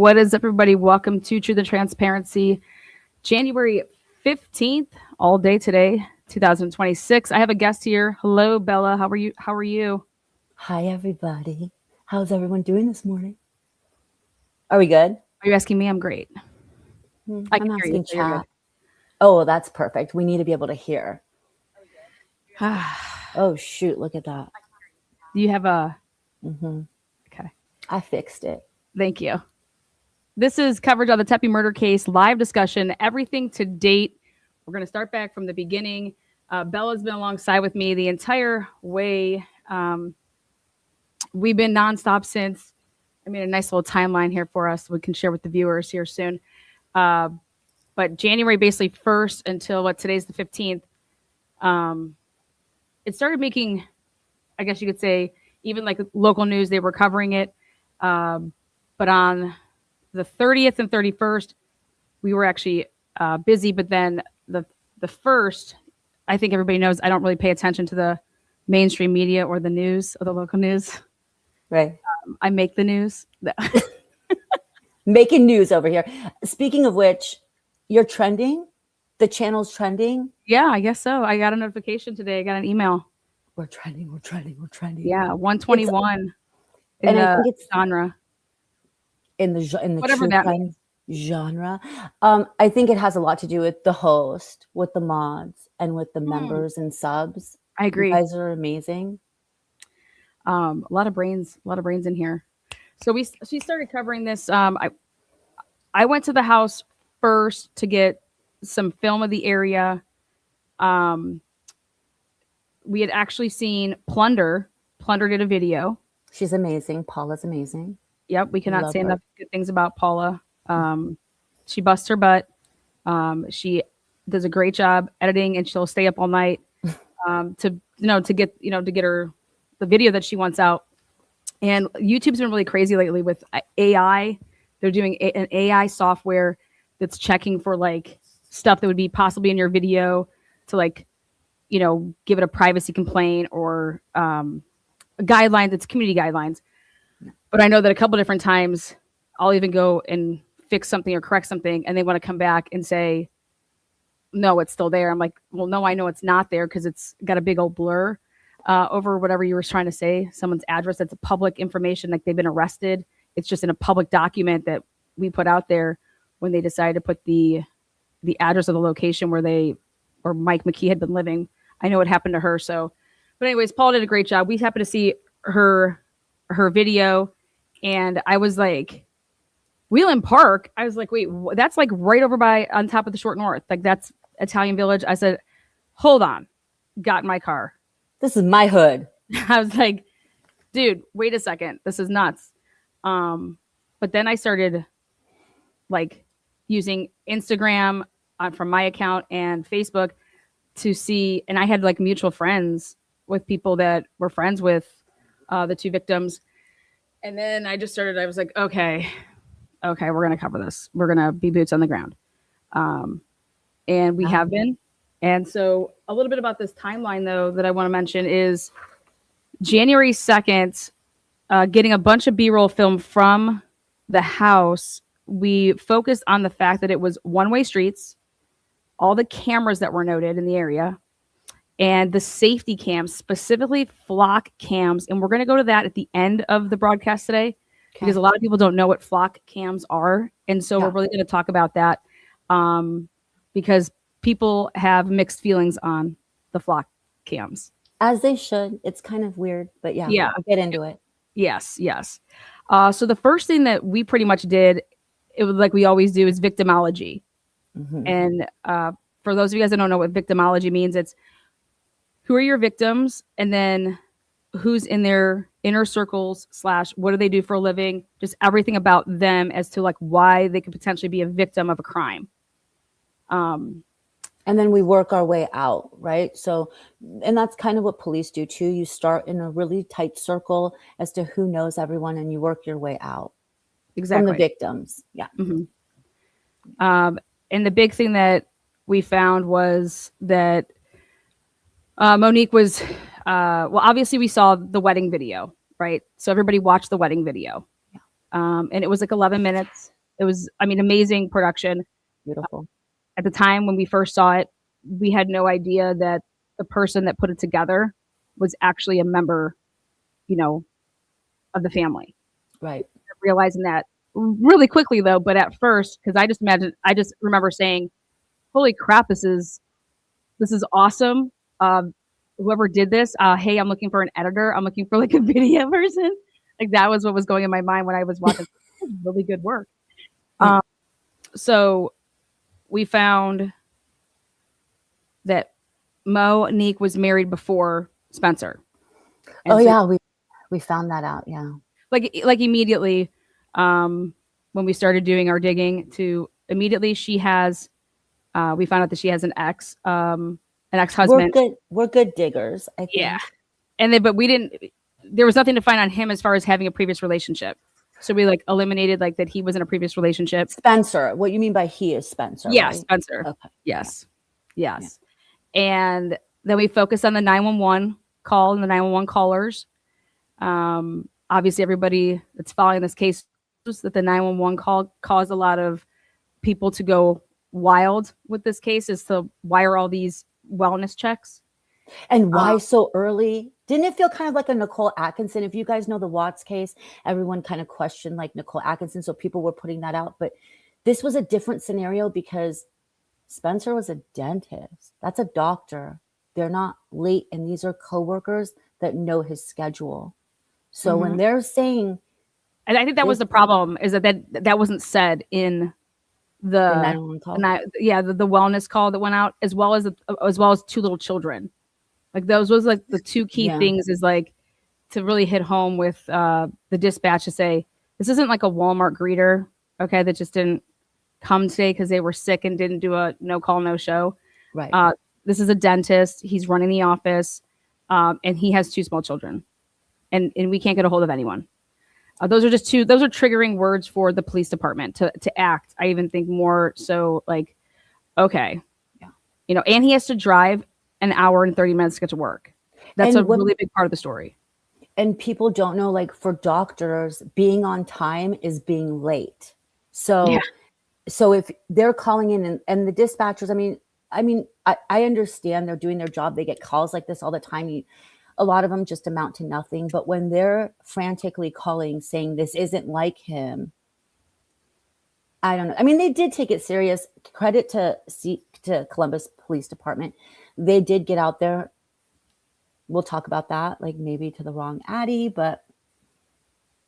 What is up, everybody? Welcome to Truth and Transparency, January 15th, all day today, 2026. I have a guest here. Hello, Bela. How are you? Hi, everybody. How's everyone doing this morning? Are we good? Are you asking me? I'm great. I I'm can hear you. asking So you're chat. Oh, well, that's perfect. We need to be able to hear. good. Oh, shoot. Look at that. Do you have a... hmm Okay. I fixed it. Thank you. This is coverage on the Tepe murder case, live discussion, everything to date. We're going to start back from the beginning. Bela's been alongside with me the entire way. We've been nonstop since. I made a nice little timeline here for us we can share with the viewers here soon. But January basically 1st until today's the 15th. It started making, I guess you could say, even like local news, they were covering it. But on the 30th and 31st, we were actually busy. But then the 1st, I think everybody knows I don't really pay attention to the mainstream media or the news or the local news. Right. I make the news. Making news over here. Speaking of which, you're trending? The channel's trending? Yeah, I guess so. I got a notification today. I got an email. We're trending. Yeah, 121 in I the think it's genre. In the Whatever true that crime genre. I think it has a lot to do with the host, with the mods, and with the members and subs. I agree. You guys are amazing. A lot of brains in here. So she started covering this. I went to the house first to get some film of the area. We had actually seen Plunder. Plunder did a video. She's amazing. Paula's amazing. Yep, we cannot Love say her. enough good things about Paula. She busts her butt. She does a great job editing, and she'll stay up all night to get her the video that she wants out. And YouTube's been really crazy lately with AI. They're doing an AI software that's checking for like stuff that would be possibly in your video to like, give it a privacy complaint or guidelines. It's community guidelines. But I know that a couple different times I'll even go and fix something or correct something, and they want to come back and say, no, it's still there. I'm like, well, no, I know it's not there because it's got a big old blur over whatever you were trying to say, someone's address. That's a public information, like they've been arrested. It's just in a public document that we put out there when they decided to put the address of the location where Mike McKee had been living. I know what happened to her. So, but anyways, Paul did a great job. We happened to see her video, and I was like, Wheeling Park. I was like, wait, that's like right over on top of the Short North. Like that's Italian Village. I said, hold on. Got in my car. This is my hood. I was like, dude, wait a second. This is nuts. But then I started like using Instagram from my account and Facebook to see, and I had like mutual friends with people that were friends with the two victims. And then I was like, okay, we're going to cover this. We're going to be boots on the ground. And we have been. And so a little bit about this timeline, though, that I want to mention is January 2nd, getting a bunch of B-roll film from the house. We focused on the fact that it was one-way streets, all the cameras that were noted in the area, and the safety cams, specifically flock cams. And we're going to go to that at the end of the broadcast today because a lot of people don't know what flock cams are. And so we're really going to talk about that because people have mixed feelings on the flock cams. As they should. It's kind of weird, but yeah, I'll get into it. Yes. So the first thing that we pretty much did, it was like we always do, is victimology. Mm-hmm. And for those of you guys that don't know what victimology means, it's who are your victims, and then who's in their inner circles / what do they do for a living, just everything about them as to like why they could potentially be a victim of a crime. And then we work our way out, right? So, and that's kind of what police do too. You start in a really tight circle as to who knows everyone, and you work your way out. Exactly. From the victims. Yeah. Mm-hmm. And the big thing that we found was that Monique was, obviously we saw the wedding video, right? So everybody watched the wedding video. And it was like 11 minutes. It was, I mean, amazing production. Beautiful. At the time when we first saw it, we had no idea that the person that put it together was actually a member, you know, of the family. Right. Realizing that really quickly though, but at first, because I just remember saying, "Holy crap, this is awesome." Whoever did this, hey, I'm looking for an editor. I'm looking for like a video person. Like that was what was going in my mind when I was watching. Really good work. So we found that Monique was married before Spencer. And oh so, yeah, we found that out. Yeah. like immediately, when we started doing our digging, to immediately she has, we found out that she has an ex-husband. We're good diggers, I think. Yeah. And then, but we didn't, there was nothing to find on him as far as having a previous relationship. So we like eliminated like that he was in a previous relationship. Spencer. What you mean by he is Spencer? Yeah, right? Spencer. Okay. Yes. Yeah. Yes. Yeah. And then we focused on the 911 call and the 911 callers. Obviously, everybody that's following this case knows that the 911 call caused a lot of people to go wild with this case, is to wire all these wellness checks. And why so early? Didn't it feel kind of like a Nicole Atkinson? If you guys know the Watts case, everyone kind of questioned like Nicole Atkinson. So people were putting that out. But this was a different scenario because Spencer was a dentist. That's a doctor. They're not late. And these are coworkers that know his schedule. So when they're saying, and I think that was the problem, is that wasn't said in the 911 call. The wellness call that went out, as well as two little children. Like those was like the two key things, is like to really hit home with the dispatch to say, this isn't like a Walmart greeter, okay, that just didn't come today because they were sick and didn't do a no call, no show. Right. This is a dentist. He's running the office, and he has two small children, and we can't get a hold of anyone. Those are triggering words for the police department to act. I even think more so like, okay, and he has to drive an hour and 30 minutes to get to work. That's really big part of the story. And people don't know, like for doctors, being on time is being late. So if they're calling in and the dispatchers, I understand they're doing their job. They get calls like this all the time. A lot of them just amount to nothing. But when they're frantically calling saying this isn't like him, I don't know. I mean, they did take it serious. Credit to Columbus Police Department. They did get out there. We'll talk about that, like maybe to the wrong Addie, but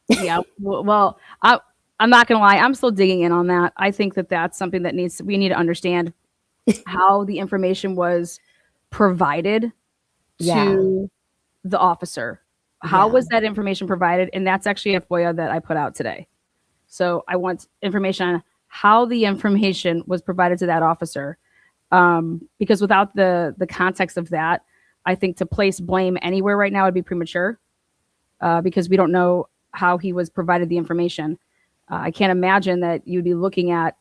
yeah. Well, I'm not gonna lie. I'm still digging in on that. I think that that's something that we need to understand how the information was provided to the officer. How was that information provided? And that's actually a FOIA that I put out today. So I want information on how the information was provided to that officer. Because without the context of that, I think to place blame anywhere right now would be premature, because we don't know how he was provided the information. I can't imagine that you'd be looking at,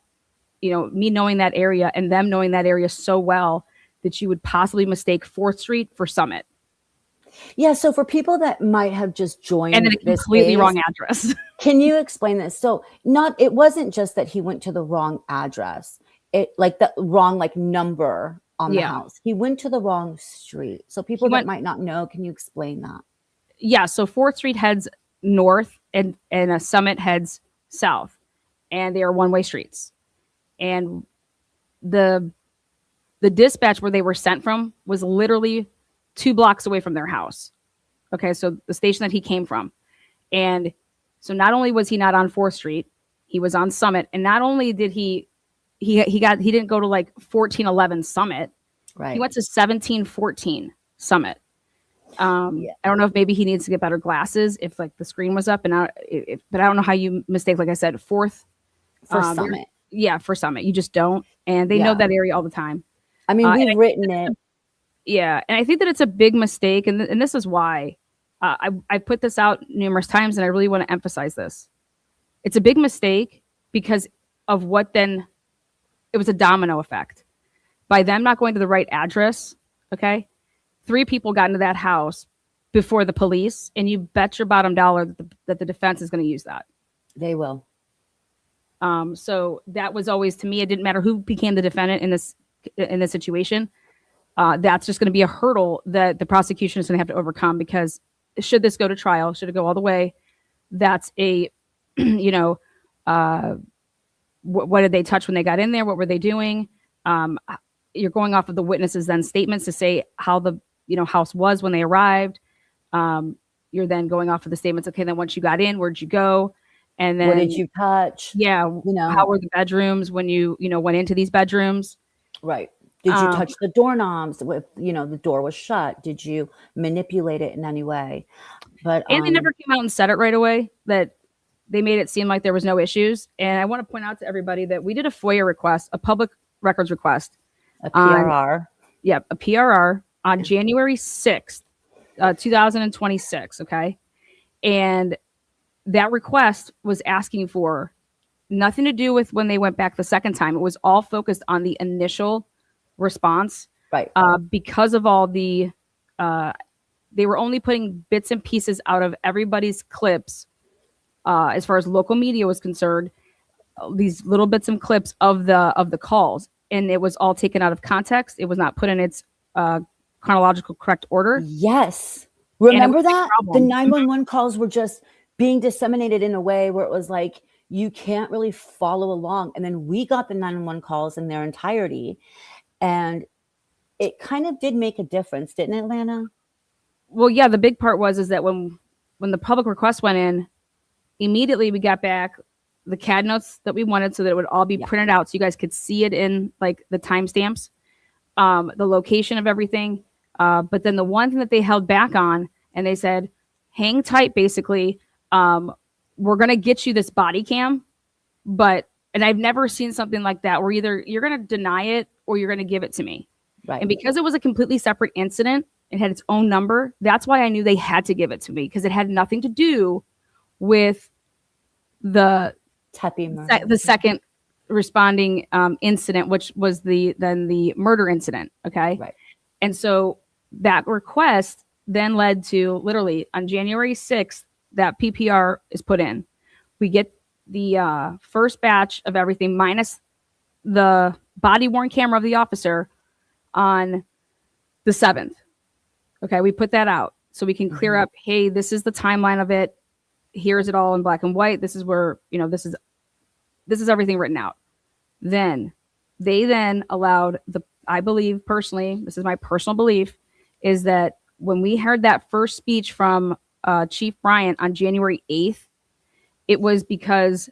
me knowing that area and them knowing that area so well that you would possibly mistake 4th Street for Summit. Yeah. So for people that might have just joined and then a completely wrong address. Can you explain this? So it wasn't just that he went to the wrong address. It like the wrong like number on the house. He went to the wrong street. So people that might not know, can you explain that? Yeah. So 4th Street heads north and a Summit heads south, and they are one-way streets. And the dispatch where they were sent from was literally 2 blocks away from their house. Okay. So the station that he came from. And so not only was he not on 4th Street, he was on Summit. And not only did he didn't go to like 1411 Summit. Right. He went to 1714 Summit. I don't know if maybe he needs to get better glasses if like the screen was up, but I don't know how you mistake, like I said, 4th for Summit. Yeah, for Summit. You just don't. And they know that area all the time. I mean, we've written it. Yeah. And I think that it's a big mistake. And this is why I put this out numerous times, and I really want to emphasize this. It's a big mistake because of what then it was a domino effect. By them not going to the right address, okay, 3 people got into that house before the police, and you bet your bottom dollar that the defense is going to use that. They will. So that was always, to me, it didn't matter who became the defendant in this situation. That's just going to be a hurdle that the prosecution is going to have to overcome, because should this go to trial, should it go all the way, that's a, what did they touch when they got in there? What were they doing? You're going off of the witnesses' then statements to say how the house was when they arrived. You're then going off of the statements. Okay, then once you got in, where'd you go? And then what did you touch? Yeah, how were the bedrooms when you went into these bedrooms? Right. Did you touch the doorknobs with the door was shut? Did you manipulate it in any way? But and they never came out and said it right away. That they made it seem like there was no issues. And I want to point out to everybody that we did a FOIA request, a public records request, a PRR. A PRR on January 6th, 2026. Okay, and that request was asking for nothing to do with when they went back the second time. It was all focused on the initial response, right? Because of all the, they were only putting bits and pieces out of everybody's clips, as far as local media was concerned. These little bits and clips of the calls, and it was all taken out of context. It was not put in its chronological correct order. Yes, remember that the 911 calls were just being disseminated in a way where it was like you can't really follow along. And then we got the 911 calls in their entirety, and it kind of did make a difference, didn't it, Lana? Well, yeah, the big part was that when the public request went in, immediately we got back the CAD notes that we wanted, so that it would all be printed out, so you guys could see it in like the timestamps, the location of everything. But then the one thing that they held back on, and they said, hang tight, basically, we're going to get you this body cam. And I've never seen something like that, where either you're going to deny it or you're going to give it to me. Right. And because it was a completely separate incident, it had its own number. That's why I knew they had to give it to me, because it had nothing to do with the Tepe murder. The second responding incident, which was the murder incident. Okay. Right. And so that request then led to, literally on January 6th, that PPR is put in. We get the first batch of everything minus the body worn camera of the officer on the 7th. Okay. We put that out so we can clear up, hey, this is the timeline of it. Here's it all in black and white. This is where, this is everything written out. Then they allowed I believe personally, this is my personal belief, is that when we heard that first speech from Chief Bryant on January 8th, it was because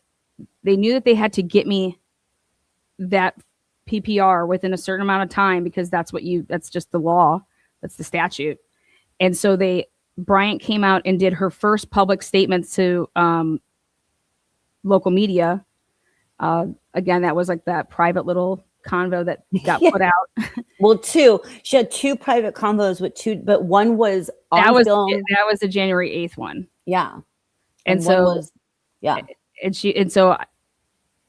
they knew that they had to get me that PPR within a certain amount of time, because that's just the law. That's the statute. And so Bryant came out and did her first public statement to local media. Again, that was like that private little convo that got put out. Well, she had two private convos with two, but one was on film. That was the January 8th one. Yeah. And so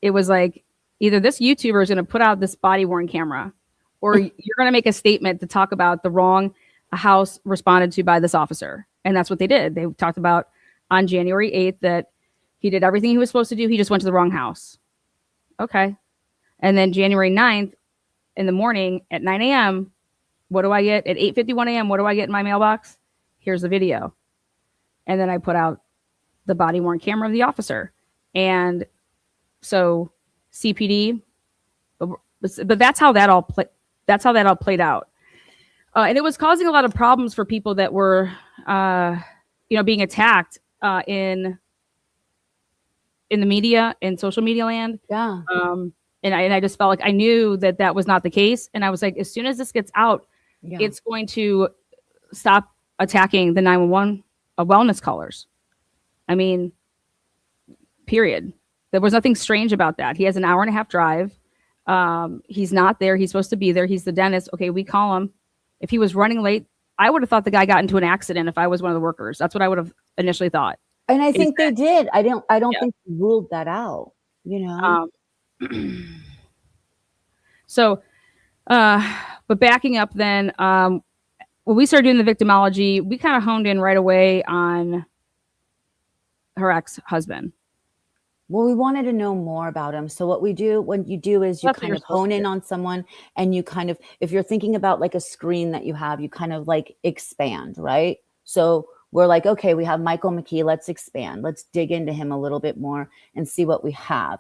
it was like, either this YouTuber is going to put out this body worn camera, or you're going to make a statement to talk about the wrong a house responded to by this officer. And that's what they did. They talked about on January 8th that he did everything he was supposed to do. He just went to the wrong house. Okay. And then January 9th in the morning at 9 a.m., what do I get? At 8:51 a.m., what do I get in my mailbox? Here's the video. And then I put out the body worn camera of the officer. And so CPD, but that's how that all played out. And it was causing a lot of problems for people that were, being attacked in the media, in social media land. Yeah. And I just felt like I knew that was not the case. And I was like, as soon as this gets out, it's going to stop attacking the 911 wellness callers. I mean, period. There was nothing strange about that. He has an hour and a half drive. He's not there. He's supposed to be there. He's the dentist. Okay, we call him. If he was running late, I would have thought the guy got into an accident if I was one of the workers. That's what I would have initially thought. And I think they did. I don't think they ruled that out, So, but backing up then, when we started doing the victimology, we kind of honed in right away on her ex-husband. Well, we wanted to know more about him. So what we do, when you do is you That's what kind you're of supposed hone to in do. on someone and you kind of, if you're thinking about like a screen that you have, you kind of like expand, right? So we're like, okay, we have Michael McKee. Let's expand. Let's dig into him a little bit more and see what we have.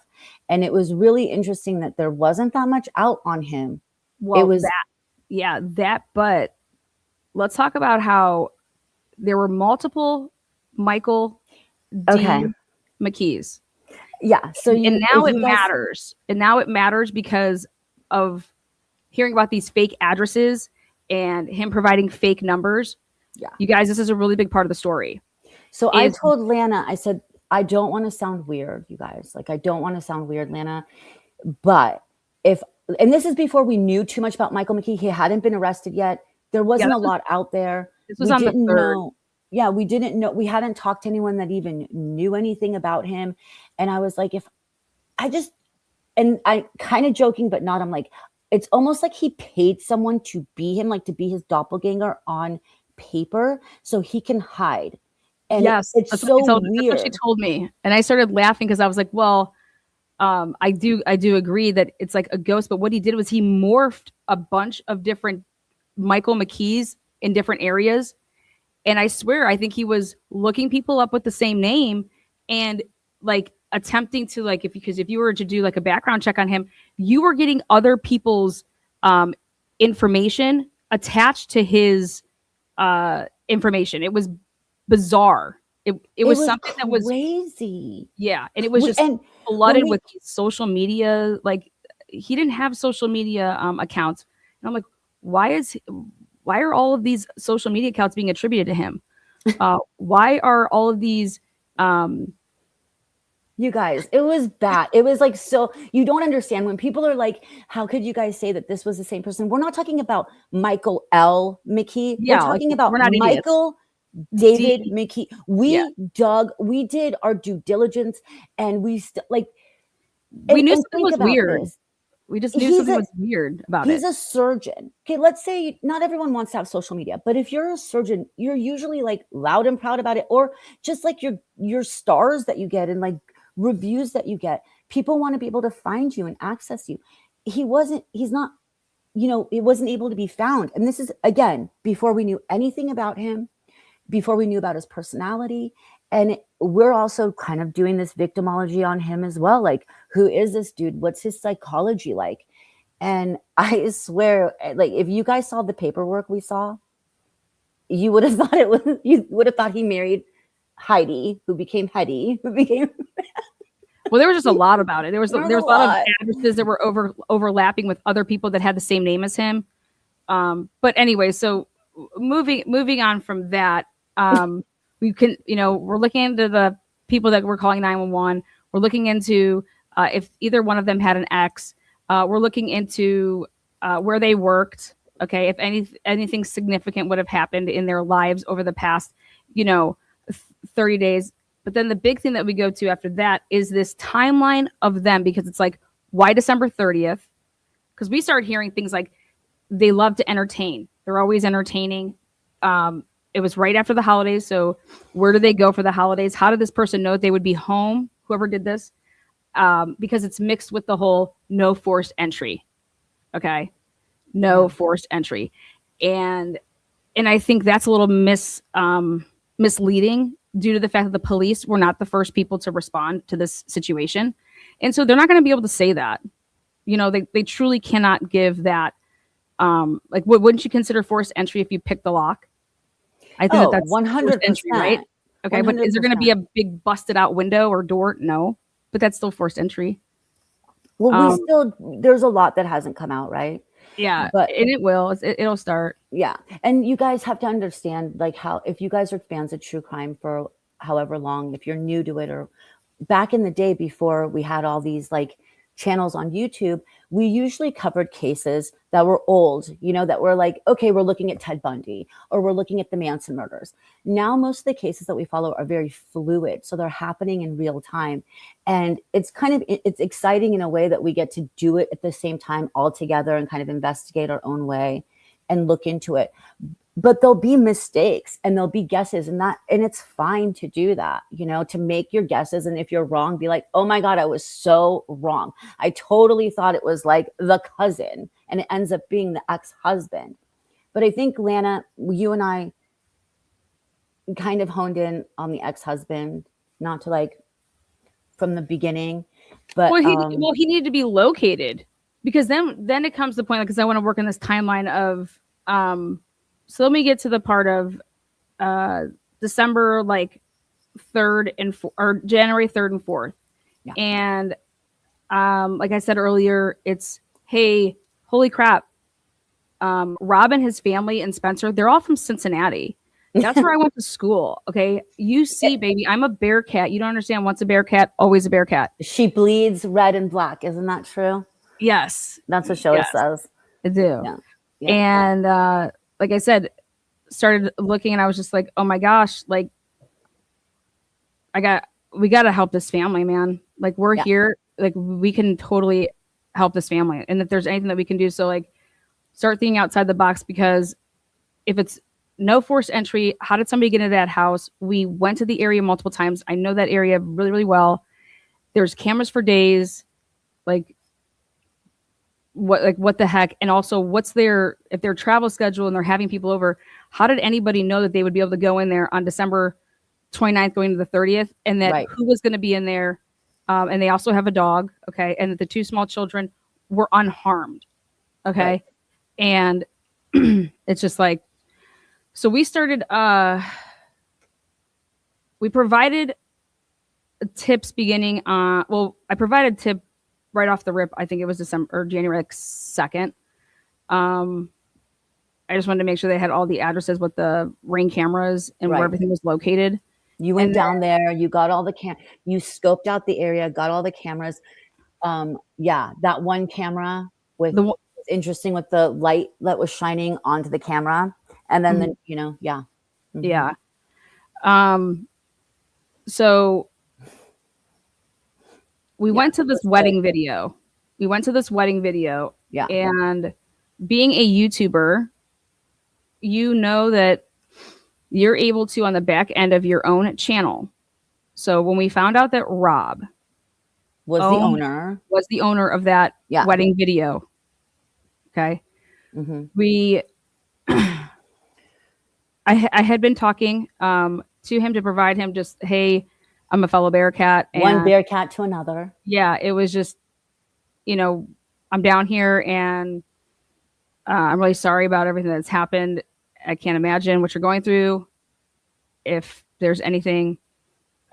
And it was really interesting that there wasn't that much out on him. It Well, was, but let's talk about how there were multiple Michael okay. D. McKees. Yeah. So And you, now if it you guys, matters. And now it matters because of hearing about these fake addresses and him providing fake numbers. yeah. You guys, this is a really big part of the story. So I Is told Lana, I said, I don't want to sound weird, you guys. Like, I don't want to sound weird, Lana. But if, and this is before we knew too much about Michael McKee, he hadn't been arrested yet. There wasn't a lot out there. this was We on the didn't 3rd. know. Yeah, we didn't know. We hadn't talked to anyone that even knew anything about him. And I was like, if I just, and I kind of joking, but not, I'm like, it's almost like he paid someone to be him, like to be his doppelganger on paper so he can hide. And Yes, it's so that's what she weird. told me. And I started laughing because I was like, well, I do agree that it's like a ghost, but what he did was he morphed a bunch of different Michael McKees in different areas. And I swear, I think he was looking people up with the same name and like attempting to like, because if you were to do like a background check on him, you were getting other people's information attached to his information. It was bizarre. It was something that was crazy. yeah, and it was just And flooded with social media. Like he didn't have social media accounts, and I'm like, why are all of these social media accounts being attributed to him? Why are all of these? You guys, it was bad. It was like, so you don't understand when people are like, how could you guys say that this was the same person? We're not talking about Michael L. McKee. Yeah, We're talking about we're not Michael David McKee. Yeah. We did our due diligence and we we knew and something was weird. this. We just knew something was weird about it. He's a surgeon. Okay, let's say not everyone wants to have social media, but if you're a surgeon, you're usually like loud and proud about it, or just like your stars that you get and like reviews that you get. People want to be able to find you and access you. He's not, it wasn't able to be found. And this is, again, before we knew anything about him, before we knew about his personality. And we're also kind of doing this victimology on him as well. Like, who is this dude? What's his psychology like? And I swear, like, if you guys saw the paperwork we saw, you would have thought he married Heidi, who became Hetty, who became. Well, there was just a lot about it. There was a lot of addresses that were overlapping with other people that had the same name as him. But anyway, so moving on from that, we can, we're looking into the people that were calling 911. We're looking into if either one of them had an ex. We're looking into where they worked. Okay, if anything significant would have happened in their lives over the past, 30 days. But then the big thing that we go to after that is this timeline of them, because it's like, why December 30th? Because we started hearing things like they love to entertain. They're always entertaining. It was right after the holidays. So where do they go for the holidays? How did this person know they would be home? Whoever did this? Because it's mixed with the whole no forced entry. Okay. No forced entry. And I think that's a little misleading due to the fact that the police were not the first people to respond to this situation. And so they're not going to be able to say that. They truly cannot give that. Like, wouldn't you consider forced entry if you pick the lock? I think that's 100% entry, right? Okay, 100%. But is there going to be a big busted out window or door? No, but that's still forced entry. Well, there's a lot that hasn't come out, right? Yeah, and it will. It'll start. Yeah, and you guys have to understand, like, how if you guys are fans of true crime for however long, if you're new to it, or back in the day before we had all these like channels on YouTube, we usually covered cases that were old, that were like, okay, we're looking at Ted Bundy or we're looking at the Manson murders. Now, most of the cases that we follow are very fluid. So they're happening in real time. And it's exciting in a way that we get to do it at the same time all together and kind of investigate our own way and look into it. but there'll be mistakes and there'll be guesses, and it's fine to do that, to make your guesses. And if you're wrong, be like, oh my God, I was so wrong. I totally thought it was like the cousin, and it ends up being the ex-husband. But I think, Lana, you and I kind of honed in on the ex-husband, not to like from the beginning, but he needed to be located, because then it comes to the point, because I want to work in this timeline of so let me get to the part of December like 3rd and or January 3rd and 4th. Yeah. And like I said earlier, it's, hey, holy crap. Rob and his family and Spencer, they're all from Cincinnati. That's where I went to school. Okay. You see, baby, I'm a Bearcat. You don't understand. Once a Bearcat, always a Bearcat. She bleeds red and black. Isn't that true? Yes. That's what Shelley says. I do. Yeah. And like I said, started looking, and I was just like, oh my gosh, like we got to help this family, man. Like we're here, like we can totally help this family. And if there's anything that we can do, so like start thinking outside the box, because if it's no forced entry, how did somebody get into that house? We went to the area multiple times. I know that area really, really well. There's cameras for days. Like what the heck? And also if their travel schedule and they're having people over, how did anybody know that they would be able to go in there on December 29th going to the 30th, and that who was going to be in there? And they also have a dog. Okay. And that the two small children were unharmed. Okay. Right. And it's just like, so we started, we provided tips beginning on, I provided tip right off the rip. I think it was December or January 2nd. I just wanted to make sure they had all the addresses with the Ring cameras and where everything was located. You went down there, you got all the you scoped out the area, got all the cameras. That one camera with interesting with the light that was shining onto the camera. And then Yeah. So we went to this wedding video. Yeah. And being a YouTuber, you know that you're able to, on the back end of your own channel. So when we found out that Rob was the owner of that wedding video, okay, I had been talking to him to provide him just, hey, I'm a fellow Bearcat. And one Bearcat to another. Yeah, it was just, I'm down here, and I'm really sorry about everything that's happened. I can't imagine what you're going through, if there's anything.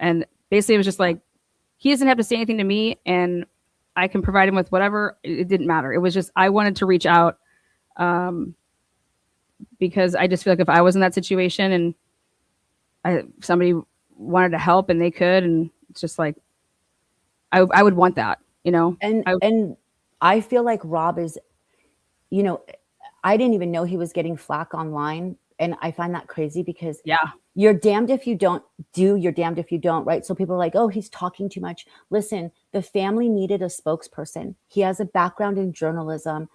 And basically it was just like, he doesn't have to say anything to me, and I can provide him with whatever. It didn't matter. It was just, I wanted to reach out because I just feel like if I was in that situation and somebody wanted to help and they could, and it's just like, I would want that, And I feel like Rob is, I didn't even know he was getting flack online. And I find that crazy, because you're damned if you don't do, you're damned if you don't, right? So people are like, oh, he's talking too much. Listen, the family needed a spokesperson. He has a background in journalism.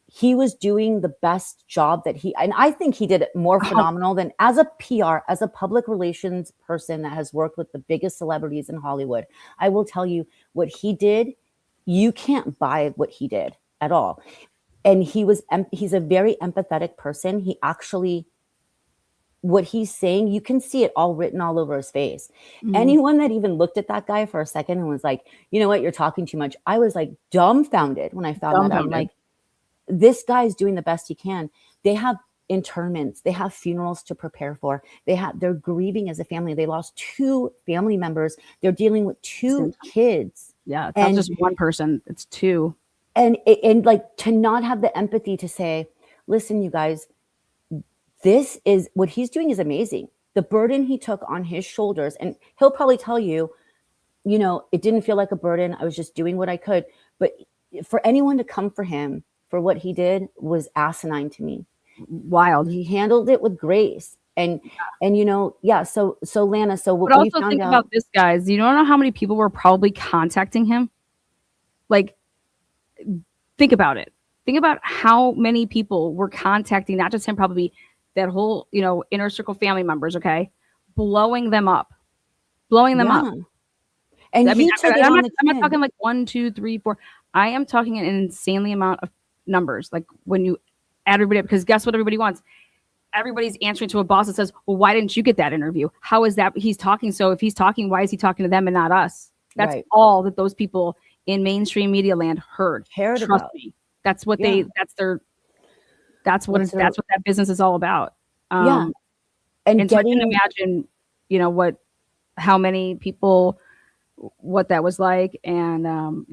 He was doing the best job and I think he did it more phenomenal than as a PR, as a public relations person that has worked with the biggest celebrities in Hollywood. I will tell you what he did. You can't buy what he did at all. And he's a very empathetic person. He actually, what he's saying, you can see it all written all over his face. Mm-hmm. Anyone that even looked at that guy for a second and was like, you know what, you're talking too much. I was like dumbfounded when I found that out. I'm like, this guy's doing the best he can. They have interments. They have funerals to prepare for. They're grieving as a family. They lost 2 family members. They're dealing with 2 kids. Yeah, it's not just one person. It's 2. And like, to not have the empathy to say, listen, you guys, this is what he's doing is amazing. The burden he took on his shoulders, and he'll probably tell you, it didn't feel like a burden. I was just doing what I could. But for anyone to come for him for what he did was asinine to me. Wild. He handled it with grace. And so Lana, so what but also think about this, guys. You don't know how many people were probably contacting him. Like, think about it. Think about how many people were contacting, not just him, probably that whole, inner circle family members, okay, blowing them up. And I mean, he took it on the I'm not chin. talking like 1, 2, 3, 4. I am talking an insanely amount of numbers. Like when you add everybody up, because guess what everybody wants? Everybody's answering to a boss that says, well, why didn't you get that interview? How is that he's talking? So if he's talking, why is he talking to them and not us? That's all that those people in mainstream media land heard. Cared Trust about. me. That's what that's what that business is all about. And so I can imagine, how many people, what that was like. And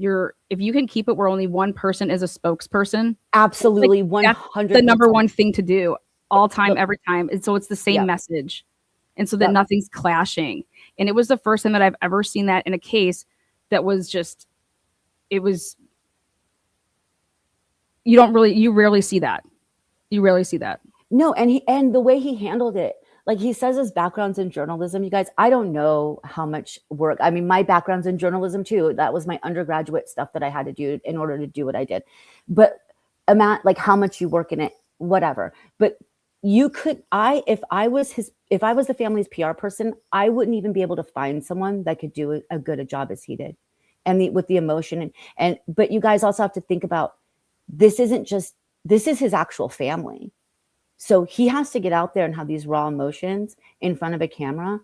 if you can keep it where only one person is a spokesperson, absolutely, like, 100%. the number one thing to do all time, every time. And so it's the same message. And so that nothing's clashing. And it was the first time that I've ever seen that in a case that was just, you rarely see that. You rarely see that. No, and the way he handled it, like he says his background's in journalism. You guys, I don't know how much work. I mean, my background's in journalism too. That was my undergraduate stuff that I had to do in order to do what I did. But like how much you work in it, whatever. But if I was the family's PR person, I wouldn't even be able to find someone that could do a good a job as he did. And with the emotion but you guys also have to think about, this is his actual family. So he has to get out there and have these raw emotions in front of a camera.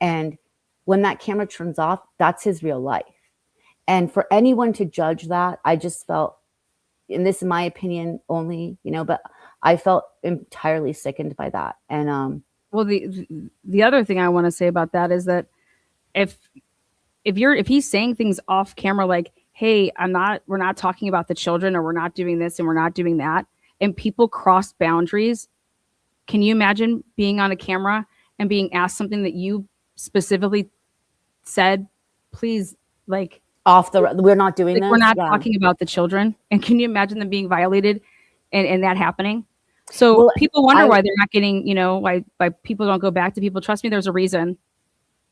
And when that camera turns off, that's his real life. And for anyone to judge that, I just felt, and this is my opinion only, but I felt entirely sickened by that. And well, the other thing I want to say about that is that if he's saying things off camera like, hey, we're not talking about the children, or we're not doing this and we're not doing that, and people cross boundaries, can you imagine being on a camera and being asked something that you specifically said, please, like, we're not doing this. We're not talking about the children. And can you imagine them being violated and that happening? So people wonder why they're not getting, why people don't go back to people. Trust me, there's a reason.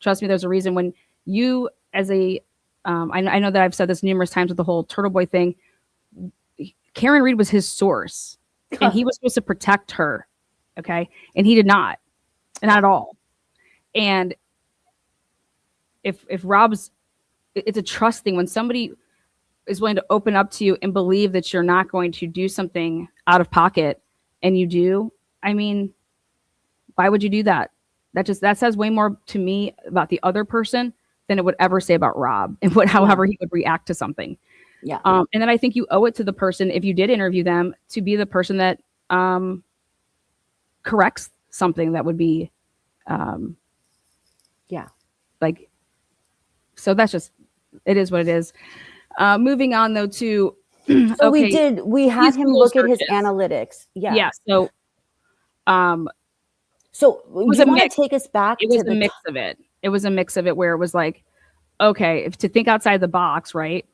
When you, as a, I know that I've said this numerous times with the whole Turtle Boy thing. Karen Reed was his source, and he was supposed to protect her. Okay. And he did not at all. And if Rob's, it's a trust thing. When somebody is willing to open up to you and believe that you're not going to do something out of pocket, and you do, I mean, why would you do that? That says way more to me about the other person than it would ever say about Rob and however he would react to something. Yeah. And then I think you owe it to the person, if you did interview them, to be the person that corrects something that would be, like, so that's just, it is what it is. Moving on though to, so we had him look at his analytics. Yeah. Yeah. So, so you want to take us back? It was a mix of it. It was a mix of it where it was like, okay, to think outside the box, right?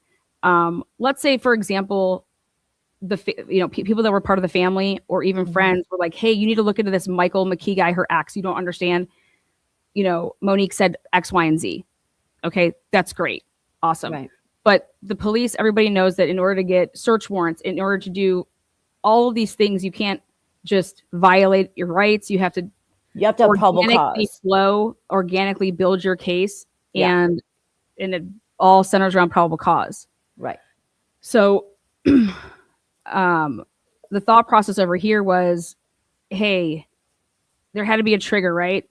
Let's say, for example, people that were part of the family or even friends were like, hey, you need to look into this Michael McKee guy, her ex. You don't understand. Monique said X, Y, and Z. Okay, that's great. Awesome. Right. But the police, everybody knows that in order to get search warrants, in order to do all of these things, you can't just violate your rights. You have to have probable cause. Organically build your case, and it all centers around probable cause. Right. So the thought process over here was, hey, there had to be a trigger, right?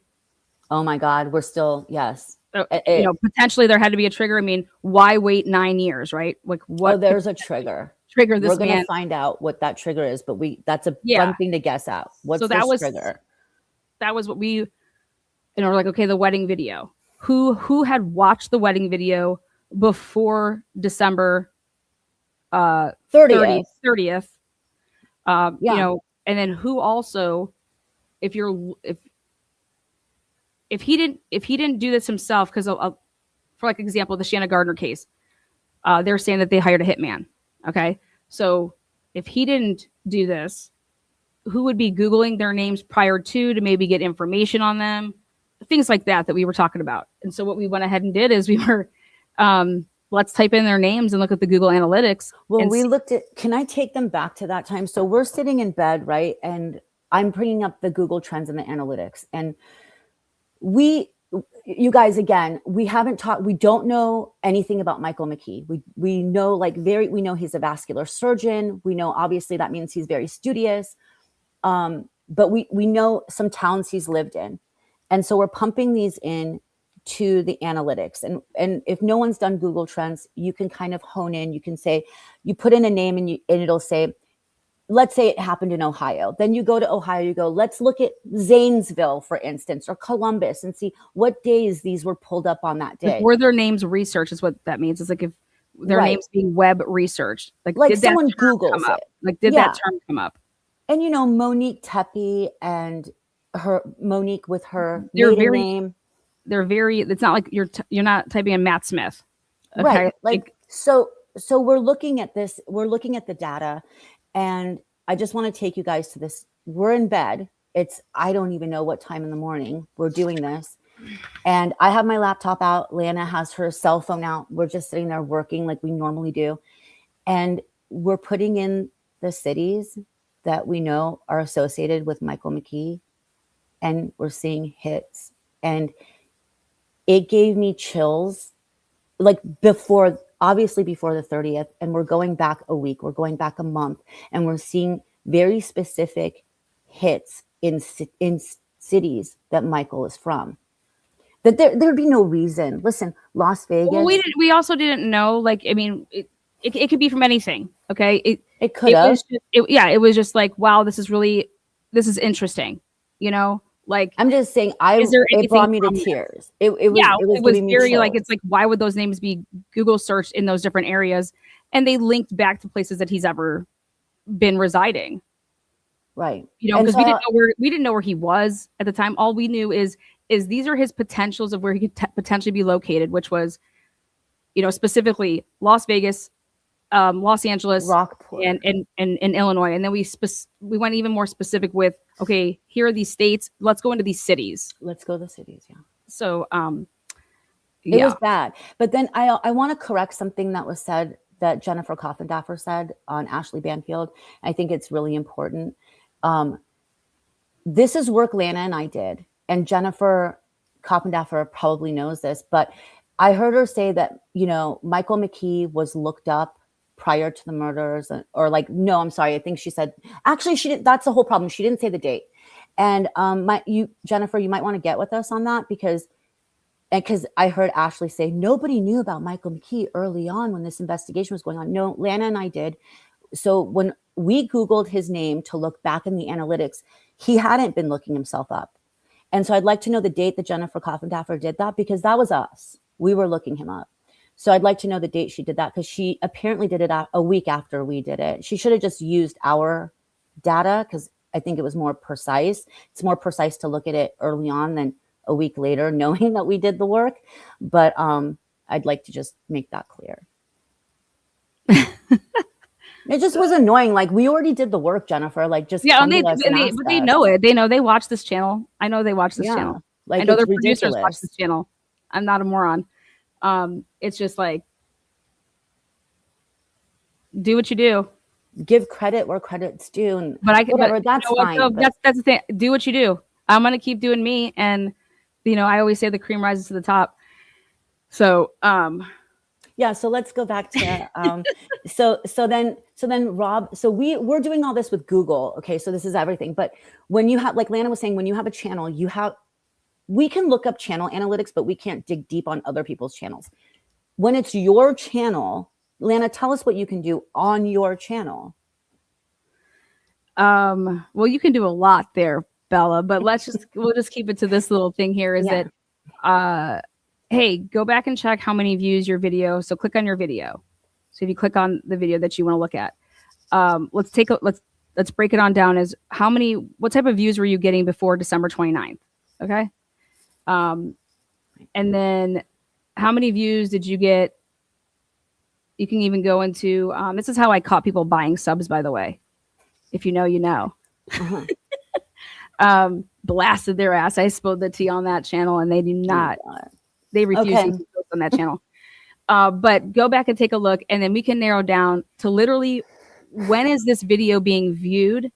Oh my God, we're still, yes. Potentially there had to be a trigger. I mean, why wait 9 years, right? Like what? Oh, there's a trigger. Trigger this. We're going to find out what that trigger is, but that's a fun thing to guess out. What's the trigger? That was what we, we're like, okay, the wedding video. Who had watched the wedding video before December 30th? And then who also, if he didn't do this himself, because for like example, the Shanna Gardner case, they're saying that they hired a hitman. Okay, so if he didn't do this, who would be Googling their names prior to maybe get information on them, things like that we were talking about. And so what we went ahead and did is we were, let's type in their names and look at the Google Analytics. Well, we looked at, can I take them back to that time? So we're sitting in bed, right? And I'm bringing up the Google Trends and the analytics, and you guys, again, we don't know anything about Michael McKee. We know we know he's a vascular surgeon. We know obviously that means he's very studious. But we know some towns he's lived in. And so we're pumping these in to the analytics. And if no one's done Google Trends, you can kind of hone in. You can say, you put in a name and it'll say, let's say it happened in Ohio. Then you go to Ohio, you go, let's look at Zanesville, for instance, or Columbus, and see what days these were pulled up on that day. Like, were their names researched is what that means. It's like if their names being web researched. Like did someone that term Googles come up? it. Like did that term come up? And Monique Tepe and Monique with her maiden name. They're very, it's not like you're not typing in Matt Smith. Okay? Right. Like, so we're looking at this, we're looking at the data, and I just want to take you guys to this. We're in bed. I don't even know what time in the morning we're doing this. And I have my laptop out. Lana has her cell phone out. We're just sitting there working like we normally do. And we're putting in the cities that we know are associated with Michael McKee. And we're seeing hits. And it gave me chills, like obviously before the 30th. And we're going back a week, we're going back a month, and we're seeing very specific hits in cities that Michael is from. That there'd be no reason. Listen, Las Vegas. Well, we also didn't know, like, I mean, it could be from anything. Okay. It could have. It was just like, wow, this is interesting. Like, I'm just saying, it brought me to tears. It was very like, it's like, why would those names be Google searched in those different areas? And they linked back to places that he's ever been residing. Right. Because we didn't know where he was at the time. All we knew is these are his potentials of where he could potentially be located, which was, specifically Las Vegas, Los Angeles, Rockport, and Illinois. And then we went even more specific with, okay, here are these states. Let's go into these cities. Let's go to the cities. Yeah. So, it was bad. But then I want to correct something that was said, that Jennifer Coffindaffer said on Ashley Banfield. I think it's really important. This is work Lana and I did, and Jennifer Coffindaffer probably knows this, but I heard her say that, Michael McKee was looked up prior to the murders, or like, no, I'm sorry. I think she said, actually she didn't. That's the whole problem. She didn't say the date. And Jennifer, you might want to get with us on that, because I heard Ashley say nobody knew about Michael McKee early on when this investigation was going on. No, Lana and I did. So when we Googled his name to look back in the analytics, he hadn't been looking himself up. And so I'd like to know the date that Jennifer Coffindaffer did that, because that was us. We were looking him up. So I'd like to know the date she did that, because she apparently did it a week after we did it. She should have just used our data, because I think it was more precise. It's more precise to look at it early on than a week later, knowing that we did the work. But I'd like to just make that clear. It just was annoying. Like, we already did the work, Jennifer. Like, just but they know it. They know they watch this channel. I know they watch this channel. Like, I know their producers watch this channel. I'm not a moron. It's just like, do what you do. Give credit where credit's due. That's fine. No, that's the thing. Do what you do. I'm gonna keep doing me, and I always say the cream rises to the top. So yeah, so let's go back to so then Rob, so we're doing all this with Google. Okay, so this is everything. But when you have, like Lana was saying, when you have a channel, we can look up channel analytics, but we can't dig deep on other people's channels. When it's your channel, Lana, tell us what you can do on your channel. Well, you can do a lot there, Bella, but we'll just keep it to this little thing here, is that hey, go back and check how many views your video. So click on your video. So if you click on the video that you want to look at, let's break it on down as what type of views were you getting before December 29th? Okay. And then how many views did you get? You can even go into, this is how I caught people buying subs, by the way. If you know, you know. Blasted their ass. I spilled the tea on that channel, and they do not. They refuse to post on that channel. But go back and take a look, and then we can narrow down to literally when is this video being viewed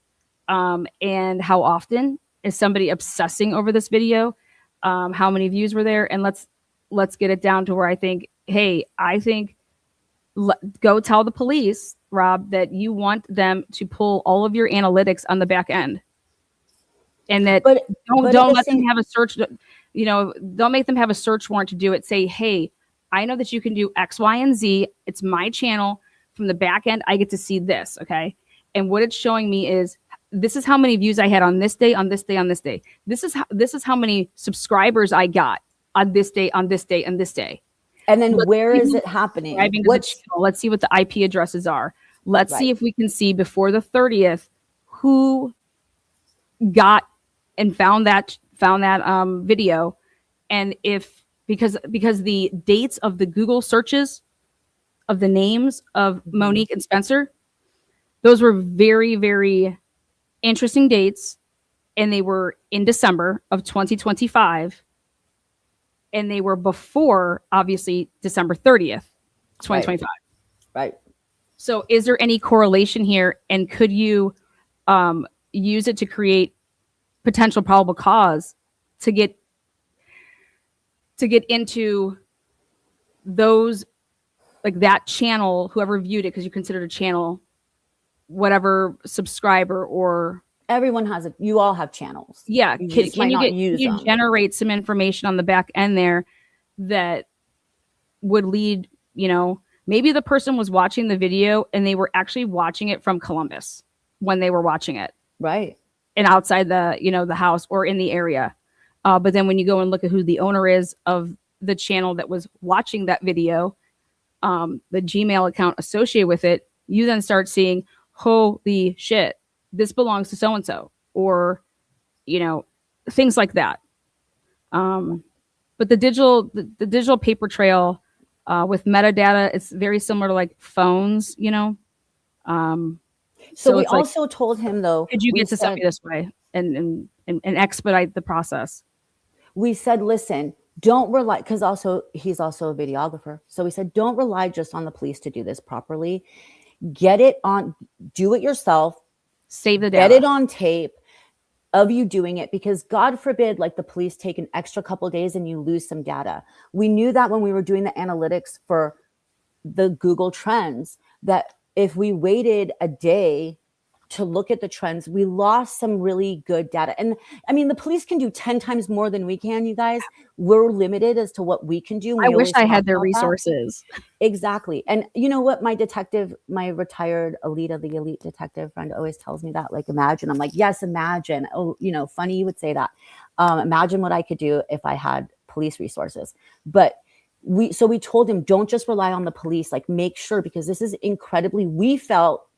and how often is somebody obsessing over this video, how many views were there, and let's get it down to where I think, hey, I think go tell the police, Rob, that you want them to pull all of your analytics on the back end, and that don't let them have a search. Don't make them have a search warrant to do it. Say, hey, I know that you can do X, Y, and Z. It's my channel. From the back end, I get to see this. Okay. And what it's showing me is this is how many views I had on this day, on this day, on this day. This is how many subscribers I got on this day, on this day, and this day. And then where is it happening? Let's see what the IP addresses are. Let's see if we can see before the 30th who got and found that video, and if because the dates of the Google searches of the names of Monique and Spencer, those were very, very interesting dates, and they were in December of 2025, and they were before, obviously, December 30th, 2025. Right. So is there any correlation here, and could you use it to create potential probable cause to get into those, like that channel, whoever viewed it, because you considered a channel, whatever subscriber or everyone has it. You all have channels. Yeah. Can you generate some information on the back end there that would lead, maybe the person was watching the video and they were actually watching it from Columbus when they were watching it. Right. And outside the house or in the area. But then when you go and look at who the owner is of the channel that was watching that video, the Gmail account associated with it, you then start seeing, holy shit, this belongs to so-and-so, or, things like that. But the digital paper trail with metadata, it's very similar to like phones, So we also told him, though, could you get to somebody this way and expedite the process? We said, listen, don't rely, because he's also a videographer. So we said, don't rely just on the police to do this properly. Get it on, do it yourself. Save the data. Get it on tape of you doing it, because God forbid, like the police take an extra couple of days and you lose some data. We knew that when we were doing the analytics for the Google Trends, that if we waited a day to look at the trends, we lost some really good data. And I mean, the police can do 10 times more than we can, you guys. We're limited as to what we can do. I wish I had their resources. Exactly. And you know what? My retired the elite detective friend always tells me that, like, imagine. I'm like, yes, imagine. Oh, funny you would say that. Imagine what I could do if I had police resources. But we told him, don't just rely on the police, like make sure, because this is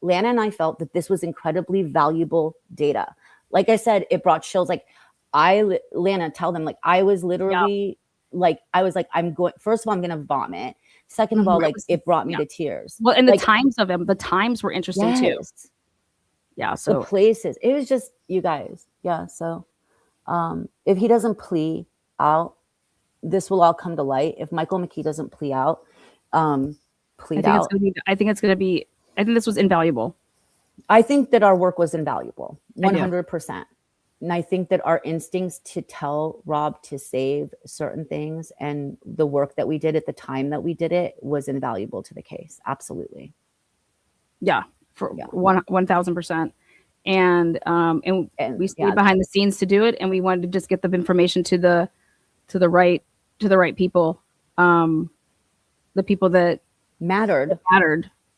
Lana and I felt that this was incredibly valuable data. Like I said, it brought chills. Like Lana, tell them, like, I was literally first of all, I'm going to vomit. Second of all, like it brought me to tears. Well, and the times were interesting too. Yeah. So the places, it was just, you guys. Yeah. So if he doesn't plea out, this will all come to light. If Michael McKee doesn't plea out, I think this was invaluable. I think that our work was invaluable, 100%. And I think that our instincts to tell Rob to save certain things and the work that we did at the time that we did it was invaluable to the case. Absolutely. Yeah, 1,000%. And we stayed behind the scenes to do it, and we wanted to just get the information to the right people, the people that mattered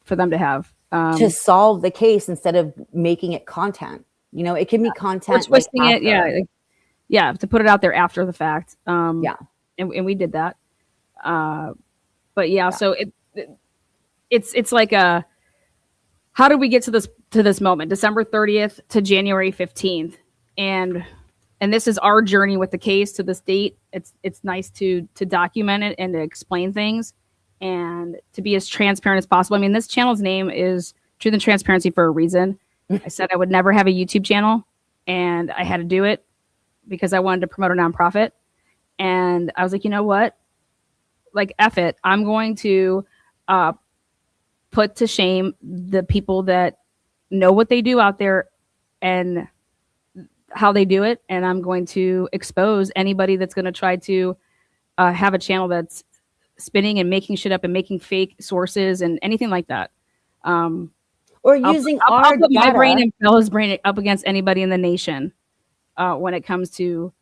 for them to have, to solve the case instead of making it content. It can be content, or twisting it. Yeah, to put it out there after the fact. And we did that. So it's like how did we get to this moment, December 30th to January 15th, and this is our journey with the case to this date. It's nice to document it and to explain things and to be as transparent as possible. I mean, this channel's name is Truth and Transparency for a reason. I said I would never have a YouTube channel, and I had to do it because I wanted to promote a nonprofit. And I was like, you know what? Like, F it. I'm going to put to shame the people that know what they do out there and how they do it, and I'm going to expose anybody that's going to try to have a channel that's spinning and making shit up and making fake sources and anything like that. Or using I'll put data. my brain and Bella's brain up against anybody in the nation when it comes to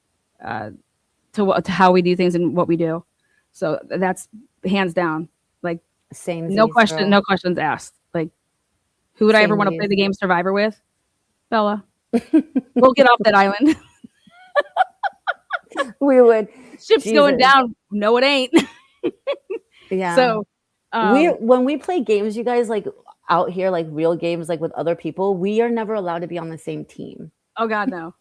how we do things and what we do. So that's hands down. Like, Same. no questions asked. Like, who would I ever want to play the game Survivor with? Bella. We'll get off that island. We would. Ship's going down. No, it ain't. Yeah. So when we play games, you guys, like out here, like real games, like with other people, we are never allowed to be on the same team. Oh God, no.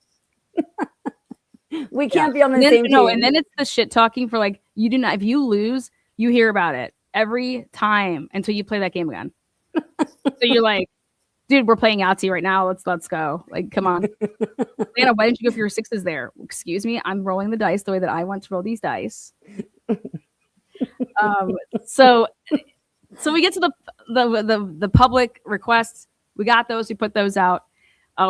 We can't be on the same team. No, and then it's the shit talking for like, you do not, if you lose, you hear about it every time until you play that game again. So you're like, dude, we're playing Yahtzee right now. Let's go. Like, come on. Lana, why didn't you go for your sixes there? Excuse me, I'm rolling the dice the way that I want to roll these dice. So we get to the public requests. We got those. We put those out.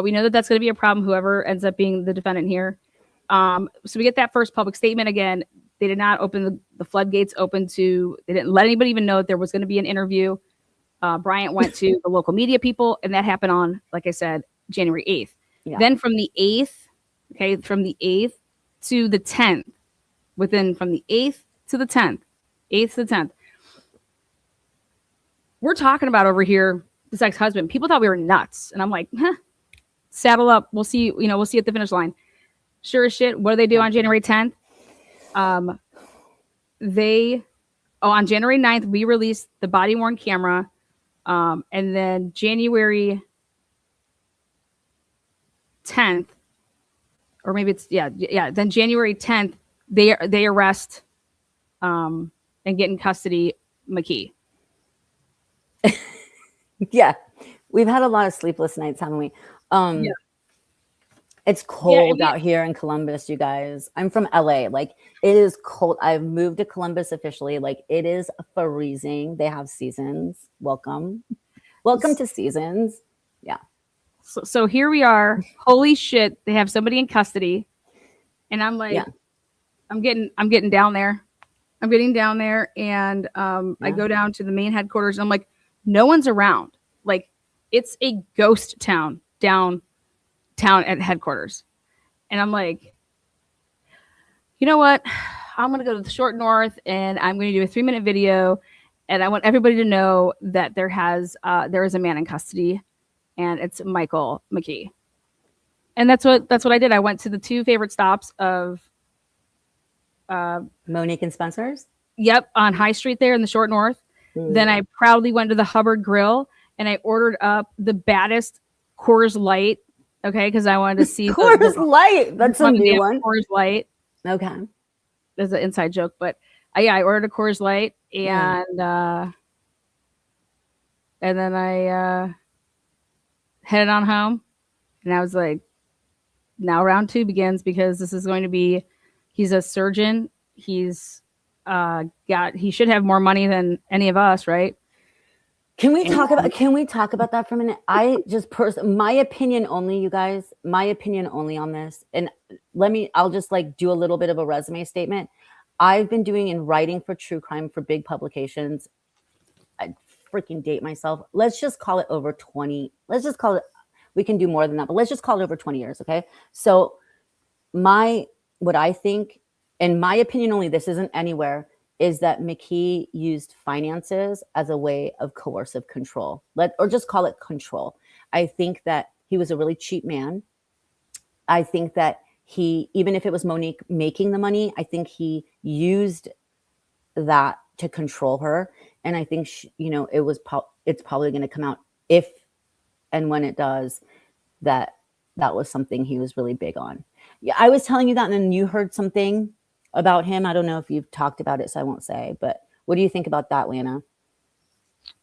We know that that's going to be a problem. Whoever ends up being the defendant here. So we get that first public statement. Again, they did not open the floodgates open to. They didn't let anybody even know that there was going to be an interview. Bryant went to the local media people, and that happened on, like I said, January 8th. Yeah. Then from the 8th, from the 8th to the 10th, from the 8th to the 10th, 8th to the 10th, we're talking about over here this ex-husband. People thought we were nuts, and I'm like, saddle up. We'll see. We'll see at the finish line. Sure as shit. What do they do on January 10th? On January 9th, we released the body-worn camera. And then January 10th, or maybe it's then January 10th, they arrest and get in custody McKee. Yeah. We've had a lot of sleepless nights, haven't we? Yeah. It's cold out here in Columbus, you guys. I'm from LA. Like, it is cold. I've moved to Columbus officially. Like, it is freezing. They have seasons. Welcome to seasons. Yeah. So here we are. Holy shit. They have somebody in custody. And I'm like, I'm getting down there. I'm getting down there. And I go down to the main headquarters. And I'm like, no one's around. Like, it's a ghost town downtown at headquarters. And I'm like, you know what? I'm going to go to the short north and I'm going to do a 3-minute video. And I want everybody to know that there is a man in custody, and it's Michael McKee. And that's what I did. I went to the 2 favorite stops of Monique and Spencer's. Yep. On High Street there in the short north. Then I proudly went to the Hubbard Grill and I ordered up the baddest Coors Light. Okay, because I wanted to see Coors Light. That's a new one. Coors Light. Okay, there's an inside joke, but I ordered a Coors Light, and then I headed on home, and I was like, now round 2 begins, because this is going to be. He's a surgeon. He's he should have more money than any of us, right? Can we talk about that for a minute? I just my opinion only, you guys, my opinion only on this. And I'll just like do a little bit of a resume statement. I've been doing and writing for true crime for big publications. I freaking date myself. Let's just call it over 20. Let's just call it, we can do more than that, but let's just call it over 20 years. Okay. So what I think, in my opinion only, this isn't anywhere, is that McKee used finances as a way of coercive control, or just call it control. I think that he was a really cheap man. I think that even if it was Monique making the money, I think he used that to control her. And I think, it's probably going to come out, if and when it does, that was something he was really big on. Yeah, I was telling you that, and then you heard something about him. I don't know if you've talked about it, so I won't say, but what do you think about that, Lana?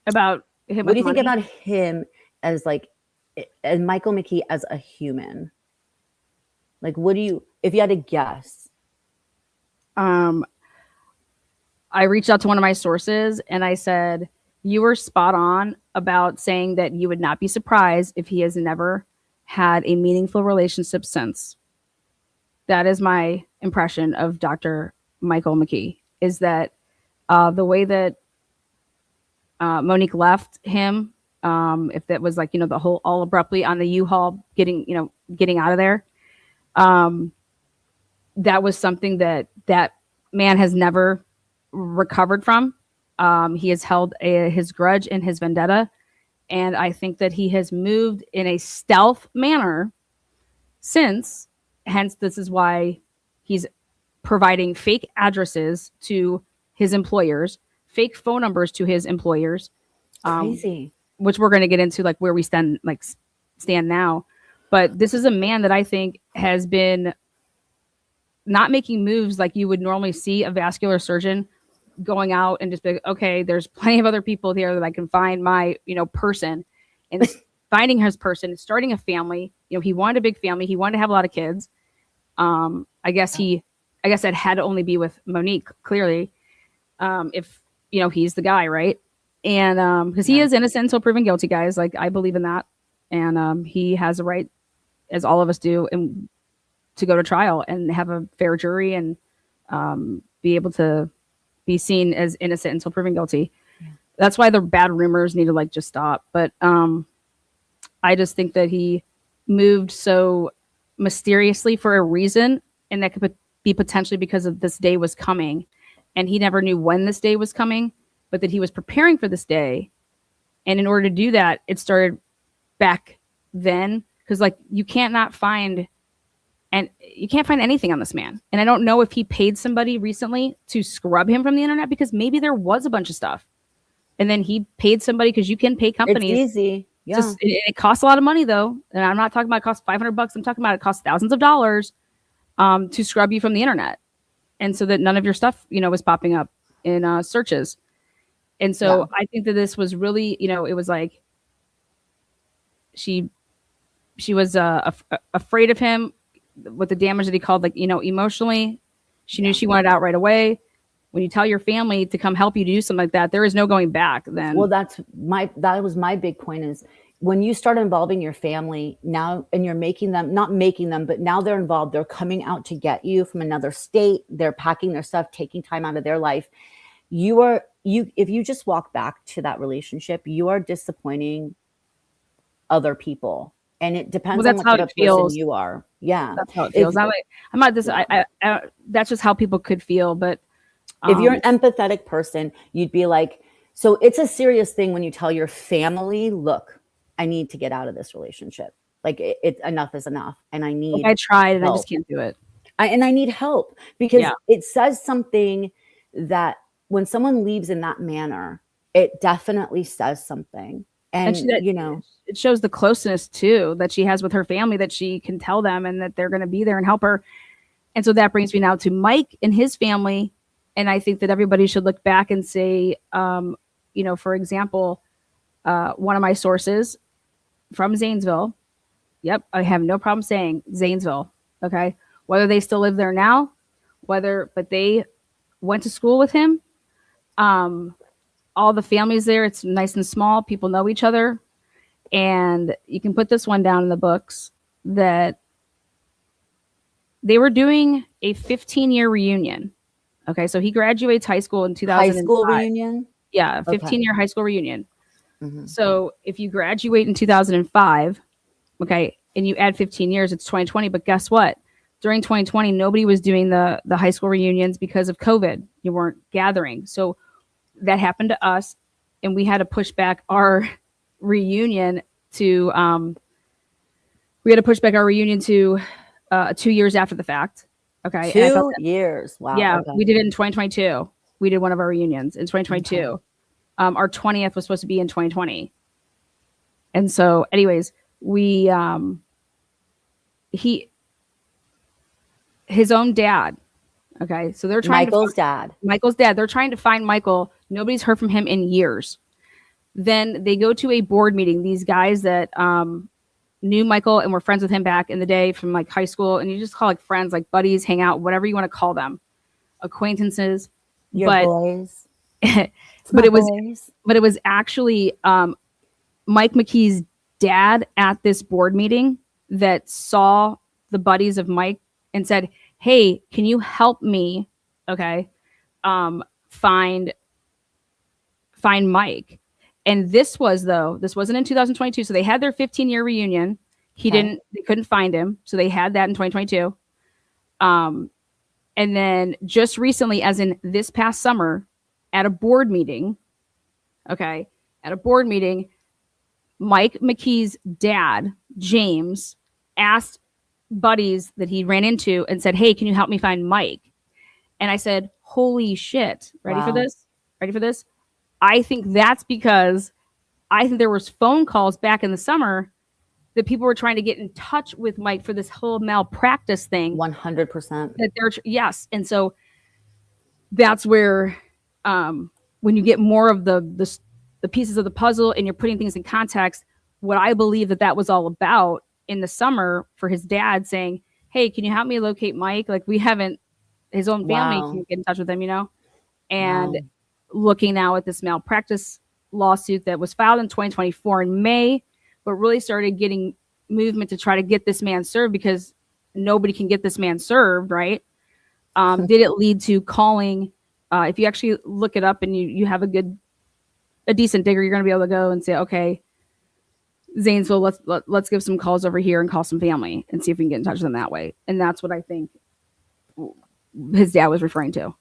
About him? What do you think about him as Michael McKee as a human? Like, if you had to guess? I reached out to one of my sources and I said, you were spot on about saying that you would not be surprised if he has never had a meaningful relationship since. That is my impression of Dr. Michael McKee, is that the way that Monique left him, if that was like, the whole all abruptly on the U-Haul getting out of there, that was something that man has never recovered from. He has held his grudge and his vendetta. And I think that he has moved in a stealth manner since. Hence, this is why he's providing fake addresses to his employers, fake phone numbers to his employers. Crazy. Which we're going to get into, like where we stand now. But this is a man that I think has been not making moves like you would normally see a vascular surgeon going out and just be like, okay, there's plenty of other people here that I can find my, person, and finding his person, starting a family. He wanted a big family. He wanted to have a lot of kids. I guess that had to only be with Monique, clearly. If, he's the guy, right? And because he is innocent until proven guilty, guys. Like, I believe in that. And he has a right, as all of us do, and to go to trial and have a fair jury and be able to be seen as innocent until proven guilty. Yeah. That's why the bad rumors need to just stop. But I just think that he moved so mysteriously for a reason, and that could be potentially because of this day was coming, and he never knew when this day was coming, but that he was preparing for this day. And in order to do that, it started back then, because you can't find anything on this man. And I don't know if he paid somebody recently to scrub him from the internet, because maybe there was a bunch of stuff, and then he paid somebody, because you can pay companies. It's easy. Yeah. It costs a lot of money though. And I'm not talking about it costs $500. I'm talking about it costs thousands of dollars to scrub you from the internet. And so that none of your stuff, was popping up in searches. And so I think that this was really, it was like she was afraid of him with the damage that he called, emotionally. She knew she wanted out right away. When you tell your family to come help you do something like that, there is no going back then. Well, that was my big point, is when you start involving your family now, and you're not making them, but now they're involved. They're coming out to get you from another state. They're packing their stuff, taking time out of their life. If you just walk back to that relationship, you are disappointing other people. And it depends on what type of person you are. Yeah. That's how it feels. I'm not this. That's just how people could feel. But if you're an empathetic person, you'd be like, so it's a serious thing when you tell your family, look, I need to get out of this relationship. Enough is enough. And I need I tried and help. I just can't do it. I need help, because it says something that when someone leaves in that manner, it definitely says something. And it shows the closeness too that she has with her family, that she can tell them and that they're going to be there and help her. And so that brings me now to Mike and his family. And I think that everybody should look back and say, for example, one of my sources from Zanesville. Yep. I have no problem saying Zanesville. Okay. Whether they still live there now, but they went to school with him. All the families there, it's nice and small. People know each other. And you can put this one down in the books that they were doing a 15-year reunion. Okay, so he graduates high school in 2005. High school reunion? Yeah, 15-year high school reunion. Mm-hmm. So if you graduate in 2005, okay, and you add 15 years, it's 2020. But guess what? During 2020, nobody was doing the high school reunions because of COVID. You weren't gathering. So that happened to us, and we had to push back our reunion to 2 years after the fact. Okay. 2 years. Wow. Yeah. Okay. We did it in 2022. We did one of our reunions in 2022. Okay. Our 20th was supposed to be in 2020. And so anyways, his own dad. Okay. So they're trying Michael's dad. They're trying to find Michael. Nobody's heard from him in years. Then they go to a board meeting. These guys that knew Michael and were friends with him back in the day from high school, and you just call friends, buddies, hang out, whatever you want to call them, acquaintances. Boys. but it was actually Mike McKee's dad at this board meeting that saw the buddies of Mike and said, hey, can you help me? Okay. Find Mike. And this wasn't in 2022. So they had their 15-year reunion. They couldn't find him. So they had that in 2022. And then just recently, as in this past summer, at a board meeting, Mike McKee's dad, James, asked buddies that he ran into and said, hey, can you help me find Mike? And I said, holy shit. Ready for this? I think that's because I think there was phone calls back in the summer that people were trying to get in touch with Mike for this whole malpractice thing. 100%. Yes. And so that's where when you get more of the pieces of the puzzle and you're putting things in context, what I believe that was all about in the summer for his dad saying, hey, can you help me locate Mike? Like his own family can't get in touch with him, and looking now at this malpractice lawsuit that was filed in 2024 in May, but really started getting movement to try to get this man served because nobody can get this man served, right? Did it lead to calling? If you actually look it up and you have a decent digger, you're going to be able to go and say, okay, Zanesville, let's give some calls over here and call some family and see if we can get in touch with them that way. And that's what I think his dad was referring to.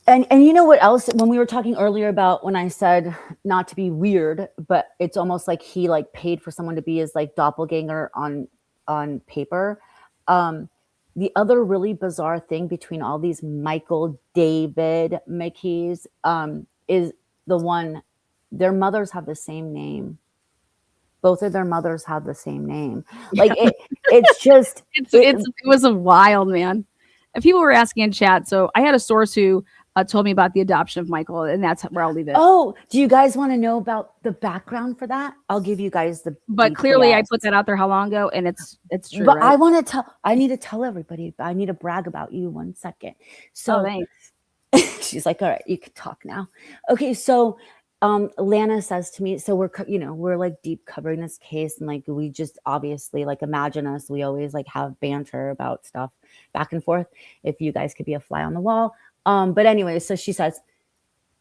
And you know what else? When we were talking earlier about when I said not to be weird, but it's almost like he like paid for someone to be his like doppelganger on paper. The other really bizarre thing between all these Michael David McKees is the one, their mothers have the same name. Both of their mothers have the same name. Like it's just it was a wild, man. And people were asking in chat. So I had a source who told me about the adoption of Michael, and that's where I'll leave it. Oh, do you guys want to know about the background for that? I'll give you guys the. But clearly, I put that out there how long ago, and it's true. But right? I need to tell everybody. I need to brag about you 1 second. So thanks. She's like, all right, you can talk now. Okay, so Lana says to me, so we're like deep covering this case, and like we just obviously like imagine us. We always like have banter about stuff back and forth. If you guys could be a fly on the wall. But anyway, so she says,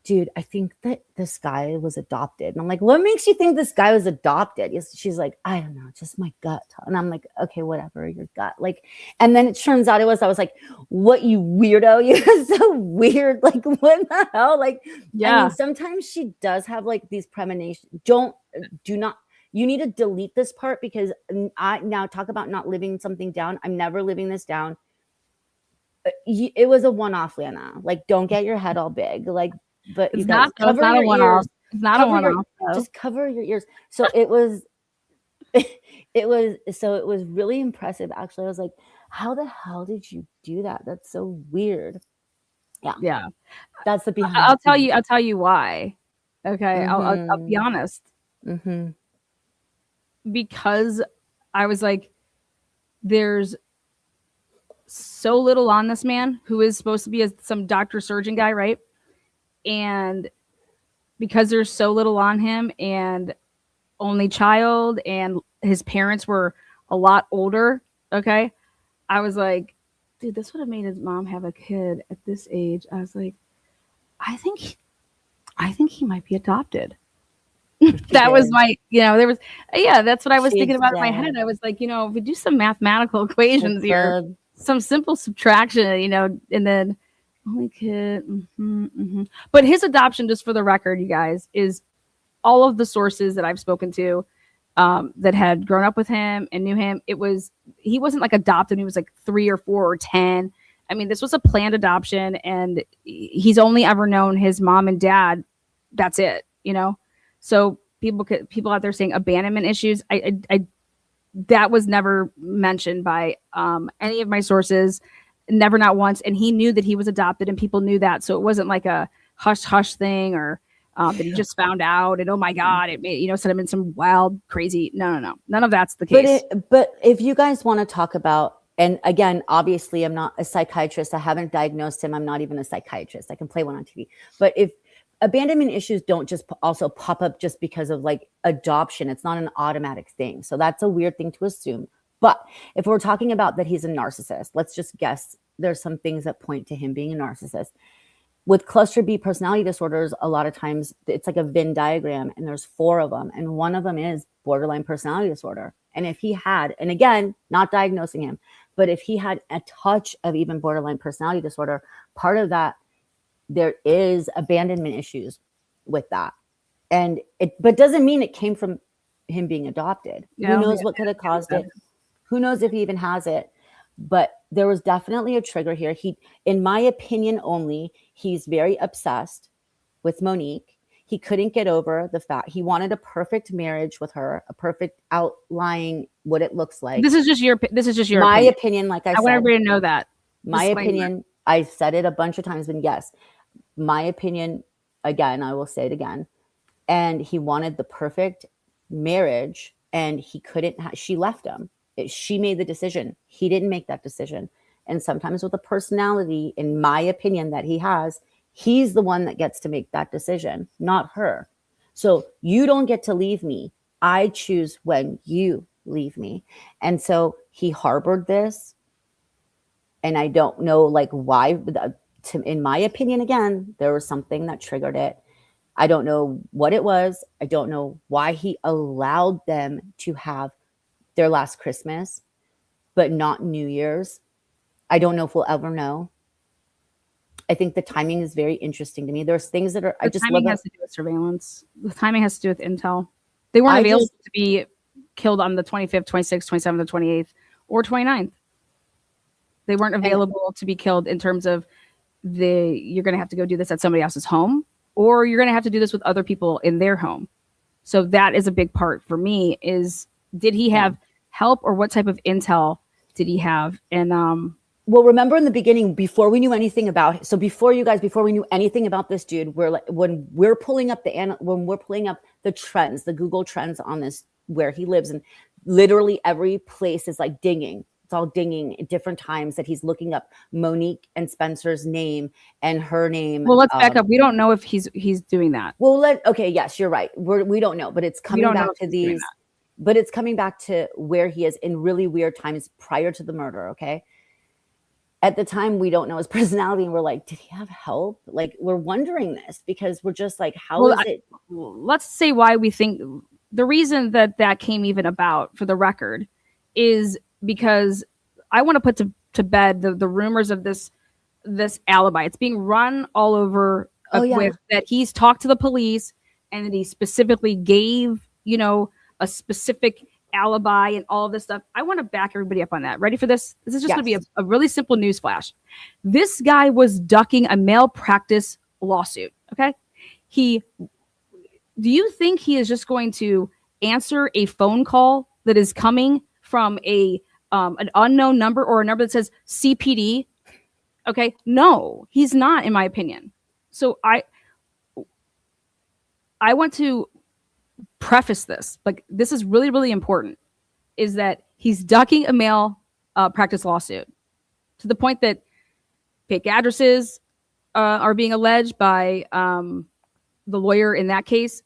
dude, I think that this guy was adopted. And I'm like, what makes you think this guy was adopted? She's like, I don't know, just my gut. And I'm like, okay, whatever, your gut. Like, and then it turns out I was like, what, you weirdo? You're so weird. Like, what the hell? Like, yeah. I mean, sometimes she does have like these premonitions. Do not, you need to delete this part because I now talk about not living something down. I'm never living this down. It was a one-off, Lana. Like, don't get your head all big. Like, but it's not a one-off. It's not a one-off. Just cover your ears. So it was, it was really impressive. Actually, I was like, how the hell did you do that? That's so weird. Yeah. That's the behind. I'll tell you why. Okay. Mm-hmm. I'll be honest. Mm-hmm. Because I was like, there's so little on this man who is supposed to be some doctor surgeon guy, right? And because there's so little on him and only child and his parents were a lot older, okay, I was like, dude, this would have made his mom have a kid at this age. I was like, I think he might be adopted. That was my, that's what I was thinking about in my head. I was like, if we do some mathematical equations here, some simple subtraction, and then only kid. Mm-hmm, mm-hmm. But his adoption, just for the record, you guys, is all of the sources that I've spoken to that had grown up with him and knew him. He wasn't like adopted. He was like 3 or 4 or 10. I mean, this was a planned adoption, and he's only ever known his mom and dad. That's it, So people out there saying abandonment issues, that was never mentioned by any of my sources, never, not once. And he knew that he was adopted, and people knew that. So it wasn't like a hush thing or that he just found out and, oh my God, it made, set him in some wild, crazy. No. None of that's the case. But if you guys want to talk about, and again, obviously I'm not a psychiatrist. I haven't diagnosed him. I'm not even a psychiatrist. I can play one on TV. But if abandonment issues don't just also pop up just because of like adoption. It's not an automatic thing. So that's a weird thing to assume. But if we're talking about that he's a narcissist, let's just guess there's some things that point to him being a narcissist. With cluster B personality disorders, a lot of times it's like a Venn diagram and there's 4 of them. And one of them is borderline personality disorder. And if he had, and again, not diagnosing him, but if he had a touch of even borderline personality disorder, part of that, there is abandonment issues with that. And but doesn't mean it came from him being adopted. Yeah, who knows what could have caused it? Who knows if he even has it? But there was definitely a trigger here. In my opinion only, he's very obsessed with Monique. He couldn't get over the fact he wanted a perfect marriage with her, a perfect outlining what it looks like. This is just your my opinion. Like I said, want everybody to know that. My opinion, I've said it a bunch of times, and yes, my opinion, again, I will say it again. And he wanted the perfect marriage, and he couldn't. She left him. She made the decision. He didn't make that decision. And sometimes with the personality, in my opinion, that he has, he's the one that gets to make that decision, not her. So you don't get to leave me. I choose when you leave me. And so he harbored this. And I don't know like why, in my opinion, again, there was something that triggered it. I don't know what it was. I don't know why he allowed them to have their last Christmas, but not New Year's. I don't know if we'll ever know. I think the timing is very interesting to me. There's things that are, the timing has to do with surveillance. The timing has to do with intel. They weren't available to be killed on the 25th, 26th, 27th, or 28th, or 29th. They weren't available to be killed in terms of you're going to have to go do this at somebody else's home, or you're going to have to do this with other people in their home. So that is a big part for me is, did he have help, or what type of intel did he have? And well, remember in the beginning, before we knew anything about, so before we knew anything about this dude, we're like, when we're pulling up the trends, the Google trends on this, where he lives, and literally every place is like dinging. It's all dinging at different times that he's looking up Monique and Spencer's name and her name. Well, let's back up. We don't know if he's doing that. Well, okay, yes, you're right. We don't know, but it's coming back to these. But it's coming back to where he is in really weird times prior to the murder, okay? At the time, we don't know his personality, and we're like, did he have help? Like, we're wondering this because we're just like, let's say why we think the reason that came even about, for the record, is because I want to put to bed the rumors of this alibi. It's being run all over with that he's talked to the police and that he specifically gave, a specific alibi and all of this stuff. I want to back everybody up on that. Ready for this? This is just going to be a really simple news flash. This guy was ducking a malpractice lawsuit. Okay. Do you think he is just going to answer a phone call that is coming from an unknown number, or a number that says CPD? Okay. No, he's not, in my opinion. So I want to preface this, like, this is really, really important, is that he's ducking a malpractice lawsuit to the point that fake addresses are being alleged by the lawyer in that case,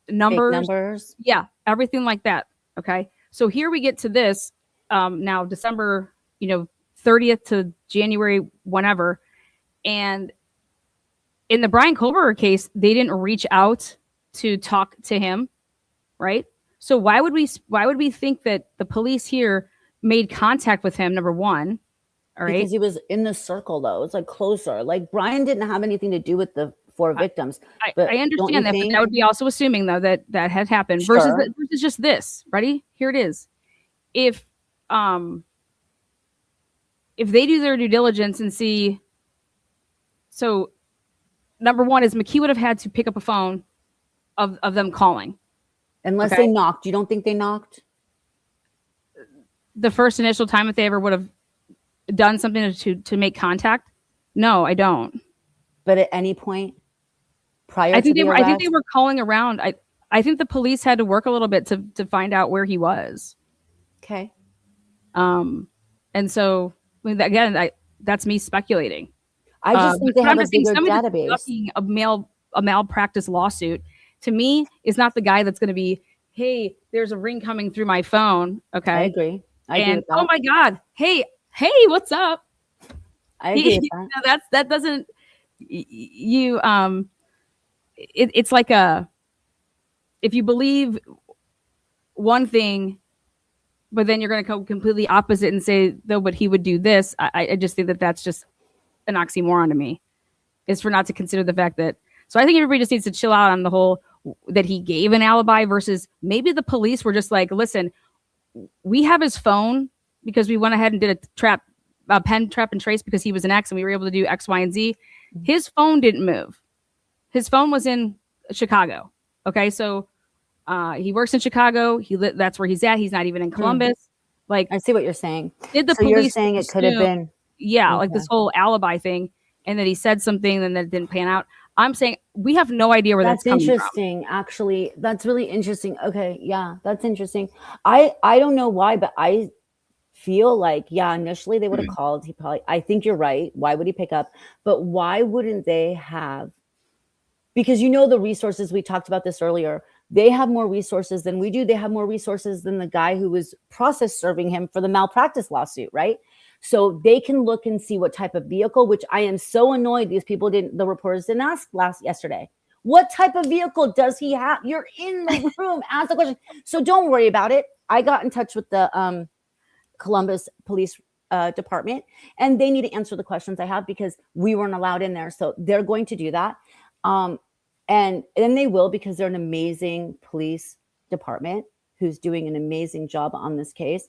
numbers, yeah, everything like that. Okay, so here we get to this now, December 30th to January, whenever, and in the Brian Kohlberger case, they didn't reach out to talk to him, right? So why would we think that the police here made contact with him? Number one, all right, because he was in the circle, though. It's like closer. Like, Brian didn't have anything to do with the 4 victims. I understand that, but that would be also assuming, though, that had happened. Sure. versus just this. Ready? Here it is. If they do their due diligence and see, so number one is McKee would have had to pick up a phone of them calling. Unless they knocked. You don't think they knocked? The first initial time that they ever would have done something to make contact? No, I don't. But at any point prior I think to the arrest? I think they were calling around. I think the police had to work a little bit to find out where he was. Okay. And so, again, that's me speculating. I just think they have a bigger database. A a malpractice lawsuit, to me, is not the guy that's going to be, hey, there's a ring coming through my phone. Okay. I agree. I agree with that. Oh my God. Hey, what's up? I agree with that. That doesn't, it's like if you believe one thing, but then you're going to go completely opposite and say, though, but he would do this. I just think that that's just an oxymoron to me, is for not to consider the fact that. So I think everybody just needs to chill out on the whole that he gave an alibi versus maybe the police were just like, listen, we have his phone because we went ahead and did a pen trap and trace because he was an X and we were able to do X, Y, and Z. His phone didn't move. His phone was in Chicago. Okay. So he works in Chicago. That's where he's at. He's not even in Columbus. Like, I see what you're saying. Did the so police you're saying it could have been? Yeah. Okay. Like this whole alibi thing, and that he said something and that didn't pan out. I'm saying we have no idea where that's coming interesting. From. Actually, that's really interesting. Okay. Yeah, that's interesting. I don't know why, but I feel like, initially they would have called. I think you're right. Why would he pick up? But why wouldn't they have? Because the resources, we talked about this earlier. They have more resources than we do. They have more resources than the guy who was process serving him for the malpractice lawsuit, right? So they can look and see what type of vehicle, which I am so annoyed the reporters didn't ask yesterday. What type of vehicle does he have? You're in the room, ask the question. So don't worry about it. I got in touch with the Columbus Police Department, and they need to answer the questions I have because we weren't allowed in there. So they're going to do that. And then they will, because they're an amazing police department who's doing an amazing job on this case.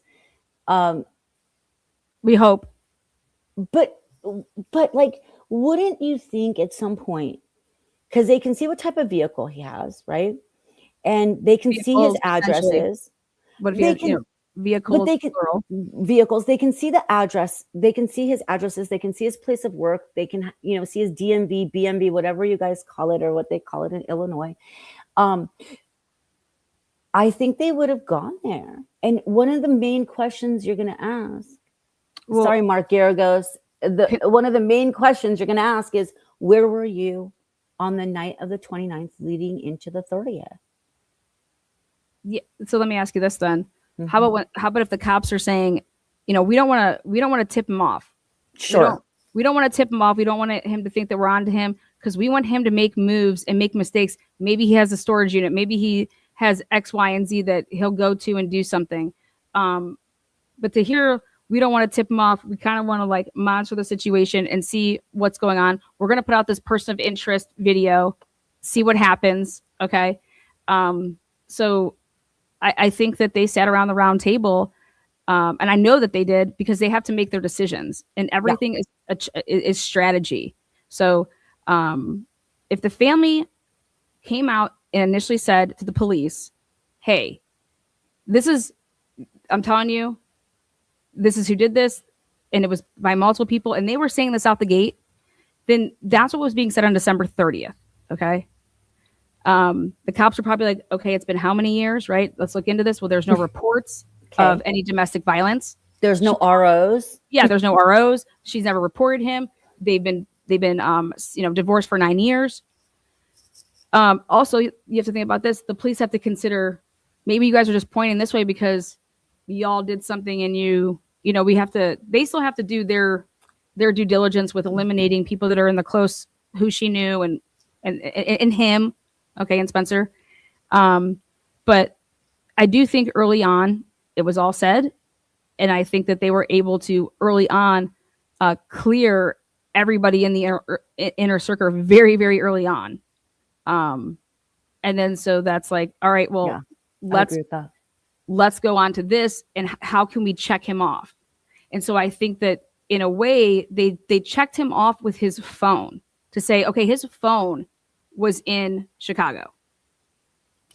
We hope. But like, wouldn't you think at some point, because they can see what type of vehicle he has, right? And they can see his addresses. What if he has, vehicles, vehicles, they can see the address, they can see his addresses, they can see his place of work, they can see his DMV, BMV, whatever you guys call it, or what they call it in Illinois. I think they would have gone there. And one of the main questions you're going to ask, sorry, Mark Garagos, one of the main questions you're going to ask is, where were you on the night of the 29th leading into the 30th? Yeah. So let me ask you this then. Mm-hmm. How about if the cops are saying, we don't want to tip him off. Sure. We don't want to tip him off. We don't want him to think that we're on to him, because we want him to make moves and make mistakes. Maybe he has a storage unit. Maybe he has X, Y, and Z that he'll go to and do something. But to hear, we don't want to tip him off. We kind of want to monitor the situation and see what's going on. We're going to put out this person of interest video, see what happens. Okay. So I think that they sat around the round table, and I know that they did, because they have to make their decisions, and everything is strategy. So if the family came out and initially said to the police, hey, I'm telling you, this is who did this, and it was by multiple people, and they were saying this out the gate, then that's what was being said on December 30th. Okay. The cops are probably like, okay, it's been how many years, right? Let's look into this. Well, there's no reports of any domestic violence. There's no ROs. Yeah, there's no ROs. She's never reported him. They've been divorced for 9 years. Also, you have to think about this. The police have to consider, maybe you guys are just pointing this way because y'all did something, and they still have to do their due diligence with eliminating people that are in the close, who she knew and him. Okay. And Spencer. But I do think early on it was all said. And I think that they were able to early on clear everybody in the inner circle very, very early on. And then, so that's like, all right, well, let's go on to this, and how can we check him off? And so I think that in a way they checked him off with his phone to say, okay, his phone was in Chicago.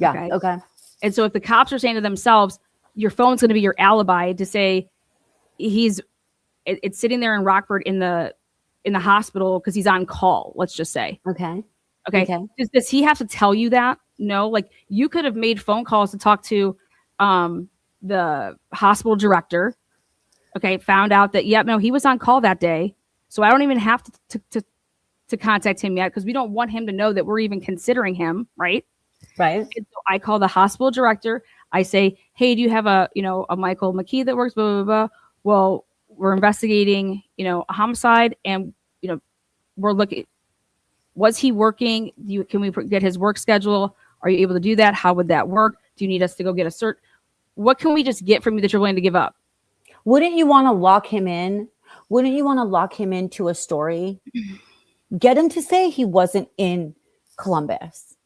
Yeah. Okay. And so if the cops are saying to themselves, your phone's going to be your alibi to say it's sitting there in Rockford in the hospital because he's on call, let's just say. Okay. Does he have to tell you that? No. Like, you could have made phone calls to talk to the hospital director. Okay. Found out that, he was on call that day. So I don't even have to to contact him yet because we don't want him to know that we're even considering him, right? Right. And so I call the hospital director. I say, hey, do you have a Michael McKee that works, blah, blah, blah. Well, we're investigating, a homicide, and, we're looking, was he working? Can we get his work schedule? Are you able to do that? How would that work? Do you need us to go get a cert? What can we just get from you that you're willing to give up? Wouldn't you want to lock him in? Wouldn't you want to lock him into a story? Get him to say he wasn't in Columbus.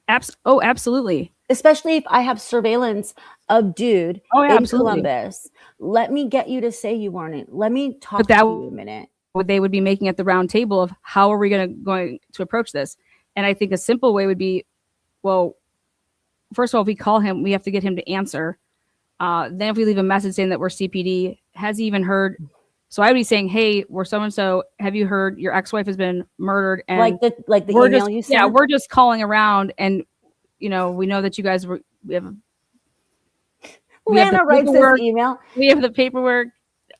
Absolutely. Especially if I have surveillance of dude in Columbus. Let me get you to say you weren't in. Let me talk to you a minute. What they would be making at the round table of how are we going to approach this? And I think a simple way would be, well, first of all, if we call him, we have to get him to answer. Then if we leave a message saying that we're CPD, has he even heard? So I would be saying, hey, we're so-and-so. Have you heard your ex-wife has been murdered? And like the email you sent? Yeah, we're just calling around, and we know that you guys Lana writes this email. We have the paperwork,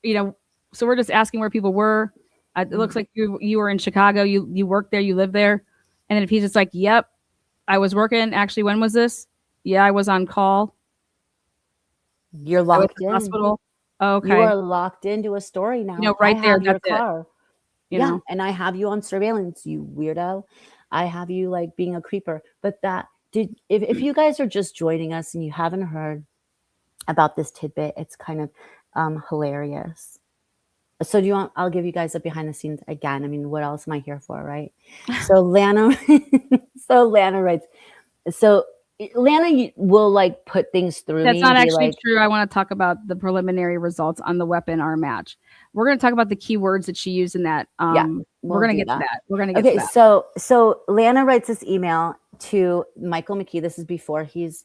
so we're just asking where people were. It looks like you were in Chicago. You worked there. You live there. And then if he's just like, yep, I was working. Actually, when was this? Yeah, I was on call. You're locked in. Hospital. Okay. You are locked into a story now. Right there. That's your car. Yeah. And I have you on surveillance, you weirdo. I have you like being a creeper. But if you guys are just joining us and you haven't heard about this tidbit, it's kind of hilarious. So I'll give you guys a behind the scenes again. I mean, what else am I here for, right? So Lana writes, so Lana will like put things through. That's not actually true. I want to talk about the preliminary results on the weapon R match. We're going to talk about the keywords that she used in that. We're going to get to that. We're going to get to that. So Lana writes this email to Michael McKee. This is before he's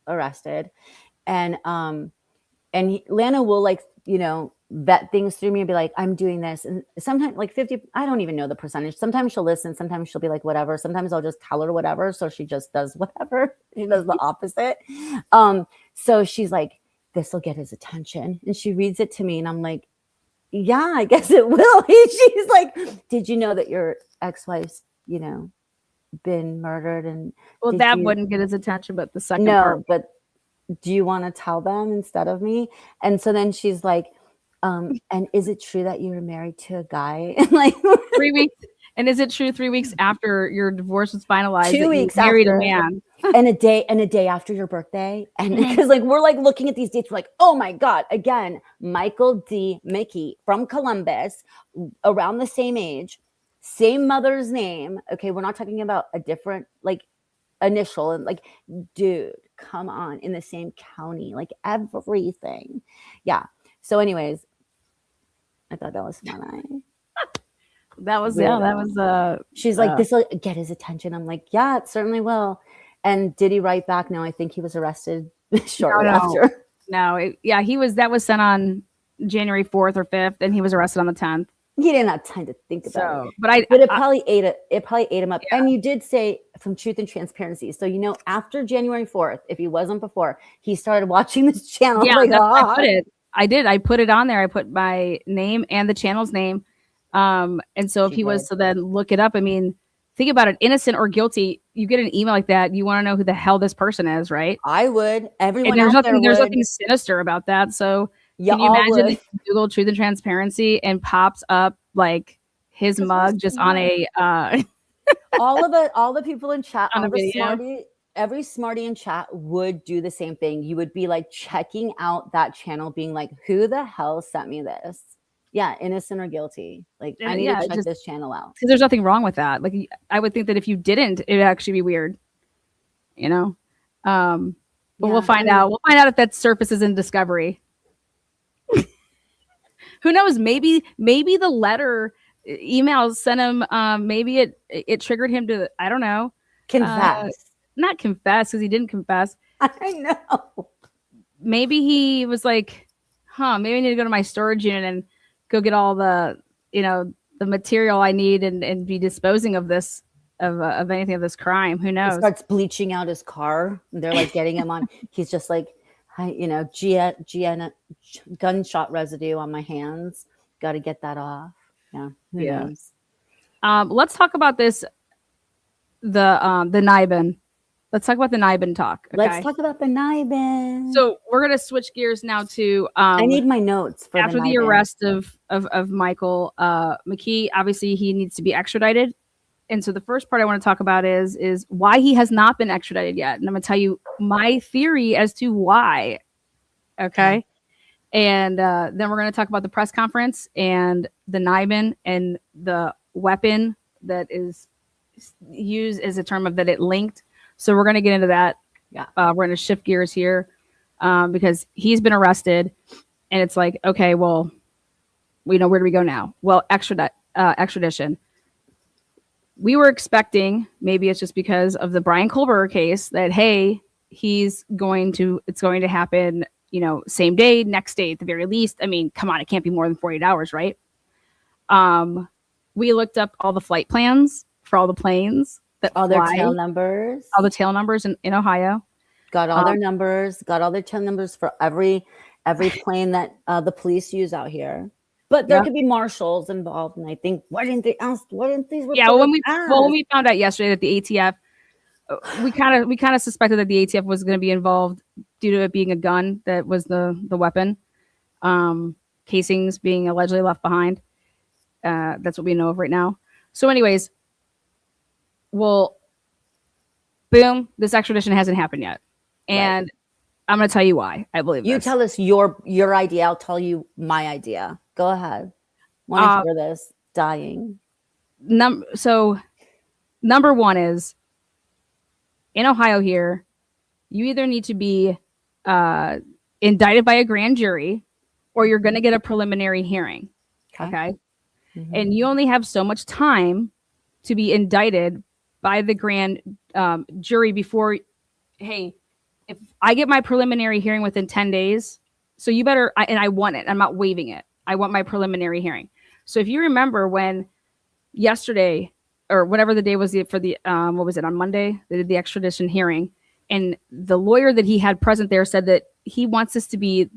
arrested. And Lana will vet things through me and be like, I'm doing this. And sometimes like 50, I don't even know the percentage. Sometimes she'll listen. Sometimes she'll be like, whatever. Sometimes I'll just tell her whatever. So she just does whatever. She does the opposite. So she's like, this will get his attention. And she reads it to me and I'm like, yeah, I guess it will. She's like, did you know that your ex-wife's, been murdered? And that wouldn't get his attention, but the second part. But do you want to tell them instead of me? And so then she's like, and is it true that you were married to a guy? And like 3 weeks. And is it true 3 weeks after your divorce was finalized? 2 weeks married after, a man. and a day after your birthday. And because like we're like looking at these dates, we're like, oh my God, again, Michael D. McKee from Columbus, around the same age, same mother's name. Okay, we're not talking about a different like initial, and like, dude, come on, in the same county, like everything. Yeah. So anyways, I thought that was funny. That was she's like, this will get his attention. I'm like, yeah, it certainly will. And did he write back? No, I think he was arrested shortly after. No, that was sent on January 4th or 5th, and he was arrested on the 10th. He didn't have time to think about it. But it probably ate him up. Yeah. And you did say from Truth and Transparency. So after January 4th, if he wasn't before, he started watching this channel. Yeah, like, I did. I put it on there. I put my name and the channel's name. And so if he was to then look it up, I mean, think about it, innocent or guilty, you get an email like that, you want to know who the hell this person is, right? I would. Everyone and there's nothing sinister about that. So can you imagine if you Google Truth and Transparency and pops up like his mug just on a all the people in chat on every smarty in chat would do the same thing. You would be like checking out that channel, being like, who the hell sent me this? Yeah, innocent or guilty. Like, I need to check this channel out. Because there's nothing wrong with that. Like, I would think that if you didn't, it would actually be weird. But we'll find out. We'll find out if that surfaces in Discovery. Who knows? Maybe the letter emails sent him. Maybe it triggered him to, I don't know, confess. Not confess, because he didn't confess. I know. Maybe he was like, maybe I need to go to my storage unit and go get all the material I need and be disposing of this, of anything of this crime. Who knows? He starts bleaching out his car. They're like getting him on. He's just like, gunshot residue on my hands. Got to get that off. Yeah. Who knows? Let's talk about this. The NIBIN. Let's talk about the NIBIN talk. Okay? Let's talk about the NIBIN. So we're gonna switch gears now to. I need my notes for after the NIBIN. arrest of Michael McKee. Obviously, he needs to be extradited. And so the first part I want to talk about is why he has not been extradited yet. And I'm going to tell you my theory as to why. Okay. And then we're going to talk about the press conference and the NIBIN and the weapon that is used as a term of that it linked. So we're going to get into that. Yeah. We're going to shift gears here because he's been arrested. And it's like, okay, well, we know where do we go now? Well, extradition. We were expecting, maybe it's just because of the Brian Kohlberger case, that hey, it's going to happen, same day, next day at the very least. I mean, come on, it can't be more than 48 hours, right? We looked up all the flight plans for all the planes that all fly, their tail numbers, all the tail numbers in Ohio. Got all their numbers, got all their tail numbers for every plane that the police use out here. But there could be marshals involved, and I think why didn't they ask? Why didn't these? Yeah, when we found out yesterday that the ATF, we kind of suspected that the ATF was going to be involved due to it being a gun that was the weapon, casings being allegedly left behind. That's what we know of right now. So, anyways, well, boom, this extradition hasn't happened yet, and I'm going to tell you why I believe you this. Tell us your idea. I'll tell you my idea. Go ahead. Want to hear this? Dying. So, number one is in Ohio here, you either need to be indicted by a grand jury or you're going to get a preliminary hearing. Okay. Mm-hmm. And you only have so much time to be indicted by the grand jury before, hey, if I get my preliminary hearing within 10 days, so you better, and I want it. I'm not waiving it. I want my preliminary hearing. So if you remember when yesterday or whatever the day was for the, what was it, on Monday, they did the extradition hearing, and the lawyer that he had present there said that they want this to be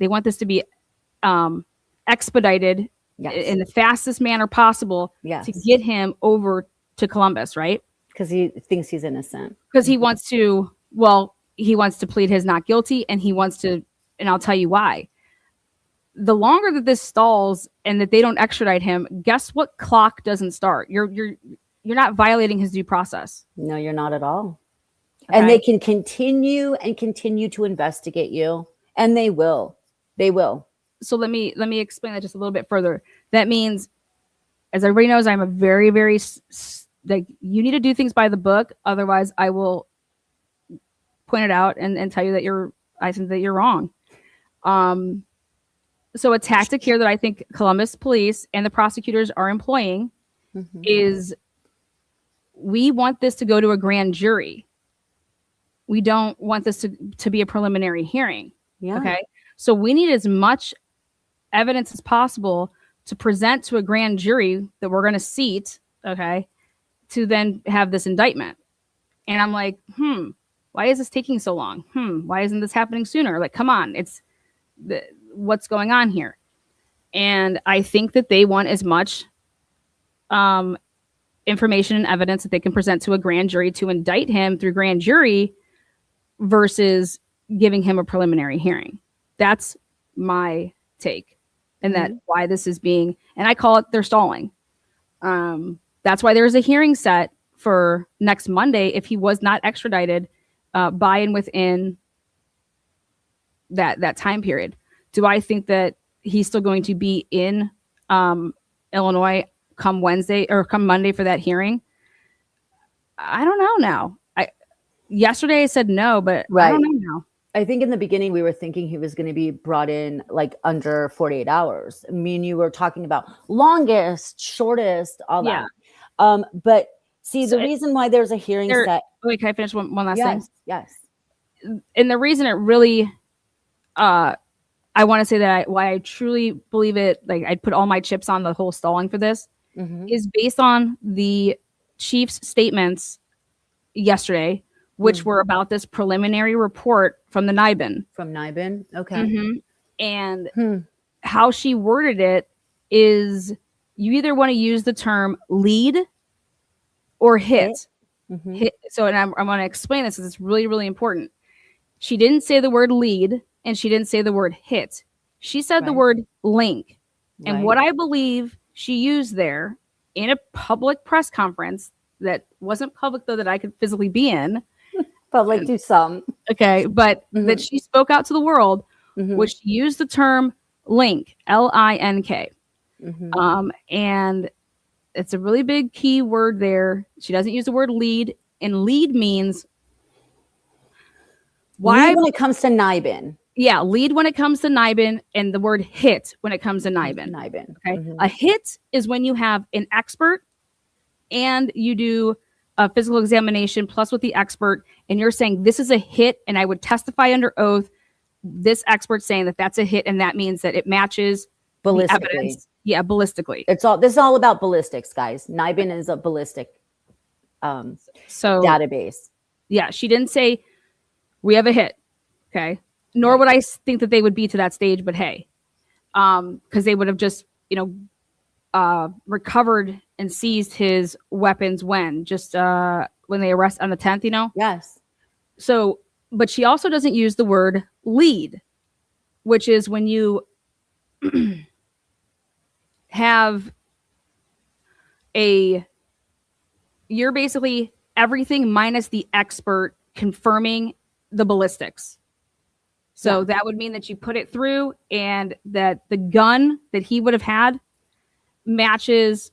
expedited in the fastest manner possible to get him over to Columbus, right? Because he thinks he's innocent. Because he wants to plead his not guilty, and he wants to, and I'll tell you why. The longer that this stalls and that they don't extradite him, guess what clock doesn't start? You're not violating his due process. No, you're not at all. Okay. And they can continue to investigate you, and they will. They will. So let me explain that just a little bit further. That means, as everybody knows, I'm a very, very like, you need to do things by the book. Otherwise, I will point it out and tell you that I think that you're wrong. So a tactic here that I think Columbus police and the prosecutors are employing is, we want this to go to a grand jury. We don't want this to be a preliminary hearing. Yeah. Okay. So we need as much evidence as possible to present to a grand jury that we're going to seat. Okay. To then have this indictment. And I'm like, why is this taking so long? Why isn't this happening sooner? Like, come on, what's going on here? And I think that they want as much information and evidence that they can present to a grand jury to indict him through grand jury versus giving him a preliminary hearing. That's my take. And that why this is being, and I call it, they're stalling. That's why there's a hearing set for next Monday if he was not extradited by and within that time period. Do I think that he's still going to be in Illinois come Wednesday or come Monday for that hearing? I don't know now. Yesterday I said no, but I don't know now. I think in the beginning we were thinking he was going to be brought in like under 48 hours. I mean, you were talking about longest, shortest, all that. But see, the reason why there's a hearing set. Wait, can I finish one last thing? Yes. And the reason it really, I want to say that why I truly believe it, like I'd put all my chips on the whole stalling for this, is based on the chief's statements yesterday, which were about this preliminary report from the NIBIN. From NIBIN? Okay. And how she worded it is, you either want to use the term lead or hit. Mm-hmm. Hit. So, and I'm going to explain this because it's really, really important. She didn't say the word lead and she didn't say the word hit. She said the word link. And what I believe she used there in a public press conference that wasn't public, though, that I could physically be in. Public to some. Okay. But that she spoke out to the world, which she used the term link, L-I-N-K. And it's a really big key word there. She doesn't use the word lead, and lead means lead when it comes to NIBIN. Yeah, lead when it comes to NIBIN, and the word hit when it comes to NIBIN. Okay, a hit is when you have an expert and you do a physical examination plus with the expert, and you're saying this is a hit, and I would testify under oath. This expert saying that that's a hit, and that means that it matches the evidence. Yeah, ballistically. This is all about ballistics, guys. NIBIN is a ballistic database. Yeah, she didn't say we have a hit. Okay. Nor would I think that they would be to that stage, but hey, because they would have just, recovered and seized his weapons when they arrest on the 10th, Yes. So, but she also doesn't use the word lead, which is when you have you're basically everything minus the expert confirming the ballistics. So that would mean that you put it through and that the gun that he would have had matches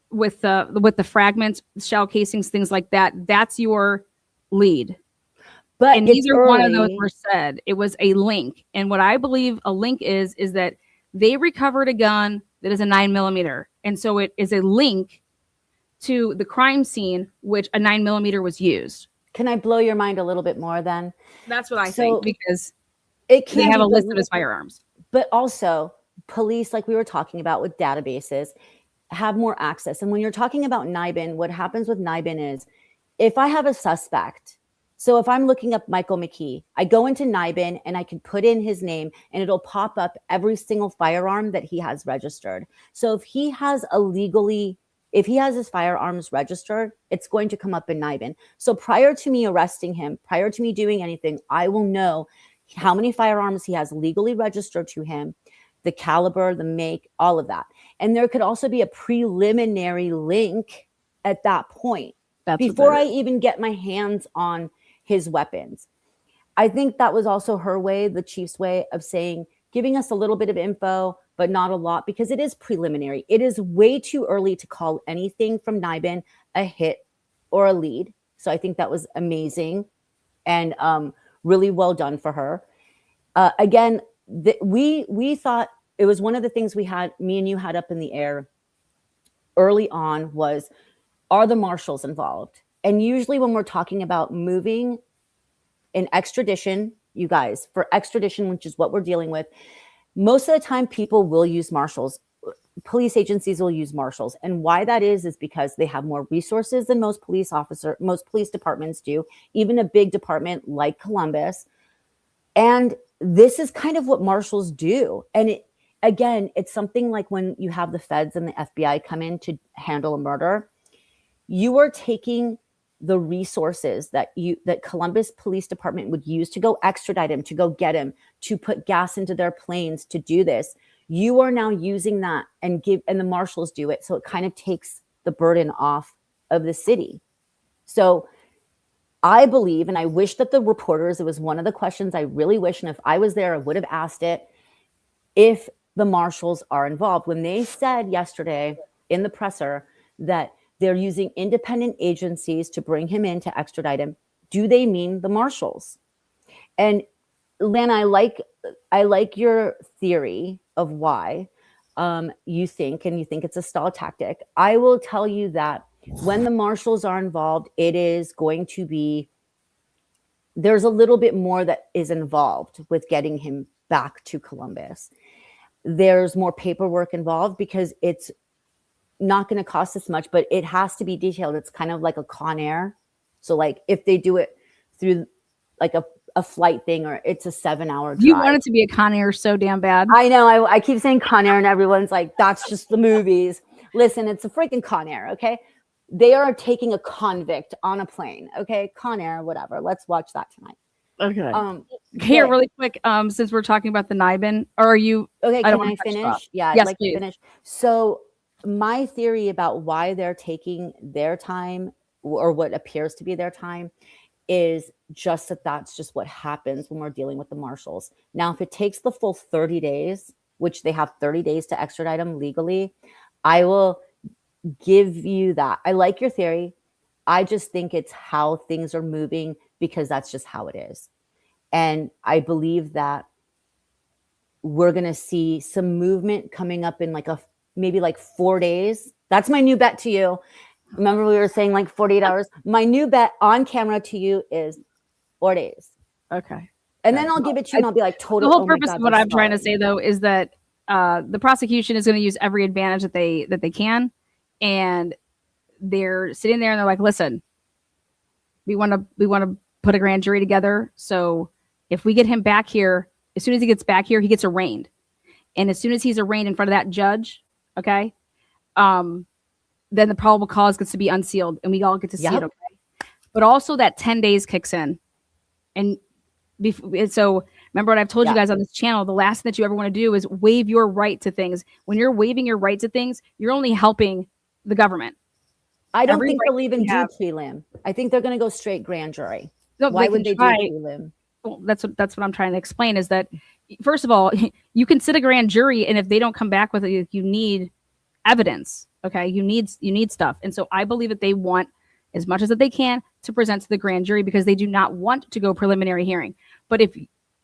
with the fragments, shell casings, things like that. That's your lead. But and neither one of those were said. It was a link. And what I believe a link is that they recovered a gun that is a 9mm. And so it is a link to the crime scene, which a 9mm was used. Can I blow your mind a little bit more then? That's what I think, because they have a list of his firearms. But also, police, like we were talking about with databases, have more access. And when you're talking about NIBIN, what happens with NIBIN is if I have a suspect, so if I'm looking up Michael McKee, I go into NIBIN and I can put in his name and it'll pop up every single firearm that he has registered. So if he has his firearms registered, it's going to come up in NIBIN. So prior to me arresting him, prior to me doing anything, I will know how many firearms he has legally registered to him, the caliber, the make, all of that. And there could also be a preliminary link at that point before I even get my hands on his weapons. I think that was also her way, the chief's way of saying, giving us a little bit of info, but not a lot, because it is preliminary. It is way too early to call anything from NIBIN a hit or a lead. So I think that was amazing and really well done for her. Again, we thought it was one of the things me and you had up in the air early on was, are the marshals involved? And usually when we're talking about moving in extradition, you guys, for extradition, which is what we're dealing with, most of the time people will use marshals. Police agencies will use marshals. And why that is because they have more resources than most police departments do, even a big department like Columbus. And this is kind of what marshals do. And it's something like when you have the feds and the FBI come in to handle a murder, you are taking the resources that Columbus Police Department would use to go extradite him, to go get him, to put gas into their planes, to do this. You are now using that and the marshals do it. So it kind of takes the burden off of the city. So I believe, and I wish that the reporters, it was one of the questions I really wish, and if I was there, I would have asked it, if the marshals are involved. When they said yesterday in the presser that they're using independent agencies to bring him in to extradite him, do they mean the marshals? And Lana, I like your theory of why you think it's a stall tactic. I will tell you that when the marshals are involved, it is going to be, there's a little bit more that is involved with getting him back to Columbus. There's more paperwork involved because it's not going to cost as much, but it has to be detailed. It's kind of like a Con Air. So like if they do it through like a flight thing, or it's a 7-hour drive. You want it to be a Con Air so damn bad. I know. I keep saying Con Air and everyone's like, that's just the movies. Listen, it's a freaking Con Air. Okay. they are taking a convict on a plane. Okay, Con Air, whatever. Let's watch that tonight. Okay. Here, really quick, since we're talking about the NIBIN, or are you? Okay, can I finish? Yeah, I'd like to finish. So my theory about why they're taking their time, or what appears to be their time, is just that's just what happens when we're dealing with the marshals. Now, if it takes the full 30 days, which they have 30 days to extradite them legally, I will give you that. I like your theory. I just think it's how things are moving, because that's just how it is. And I believe that we're going to see some movement coming up in maybe 4 days. That's my new bet to you. Remember we were saying 48 hours? My new bet on camera to you is 4 days. Okay. And then I'll give it to you and I'll be like, totally. The whole purpose of what I'm trying to say, though, is that the prosecution is going to use every advantage that they can. And they're sitting there and they're like, listen, we want to put a grand jury together. So if we get him back here, as soon as he gets back here, he gets arraigned. And as soon as he's arraigned in front of that judge, okay, then the probable cause gets to be unsealed and we all get to see it, okay? But also that 10 days kicks in. And so remember what I've told you guys on this channel, the last thing that you ever want to do is waive your right to things. When you're waiving your right to things, you're only helping the government. I don't think they'll even do prelim. I think they're going to go straight grand jury. No, why would they do prelim? Well, that's what I'm trying to explain is that, first of all, you can sit a grand jury, and if they don't come back with it, you need evidence. Okay, you need stuff, and so I believe that they want as much as that they can to present to the grand jury because they do not want to go preliminary hearing. But if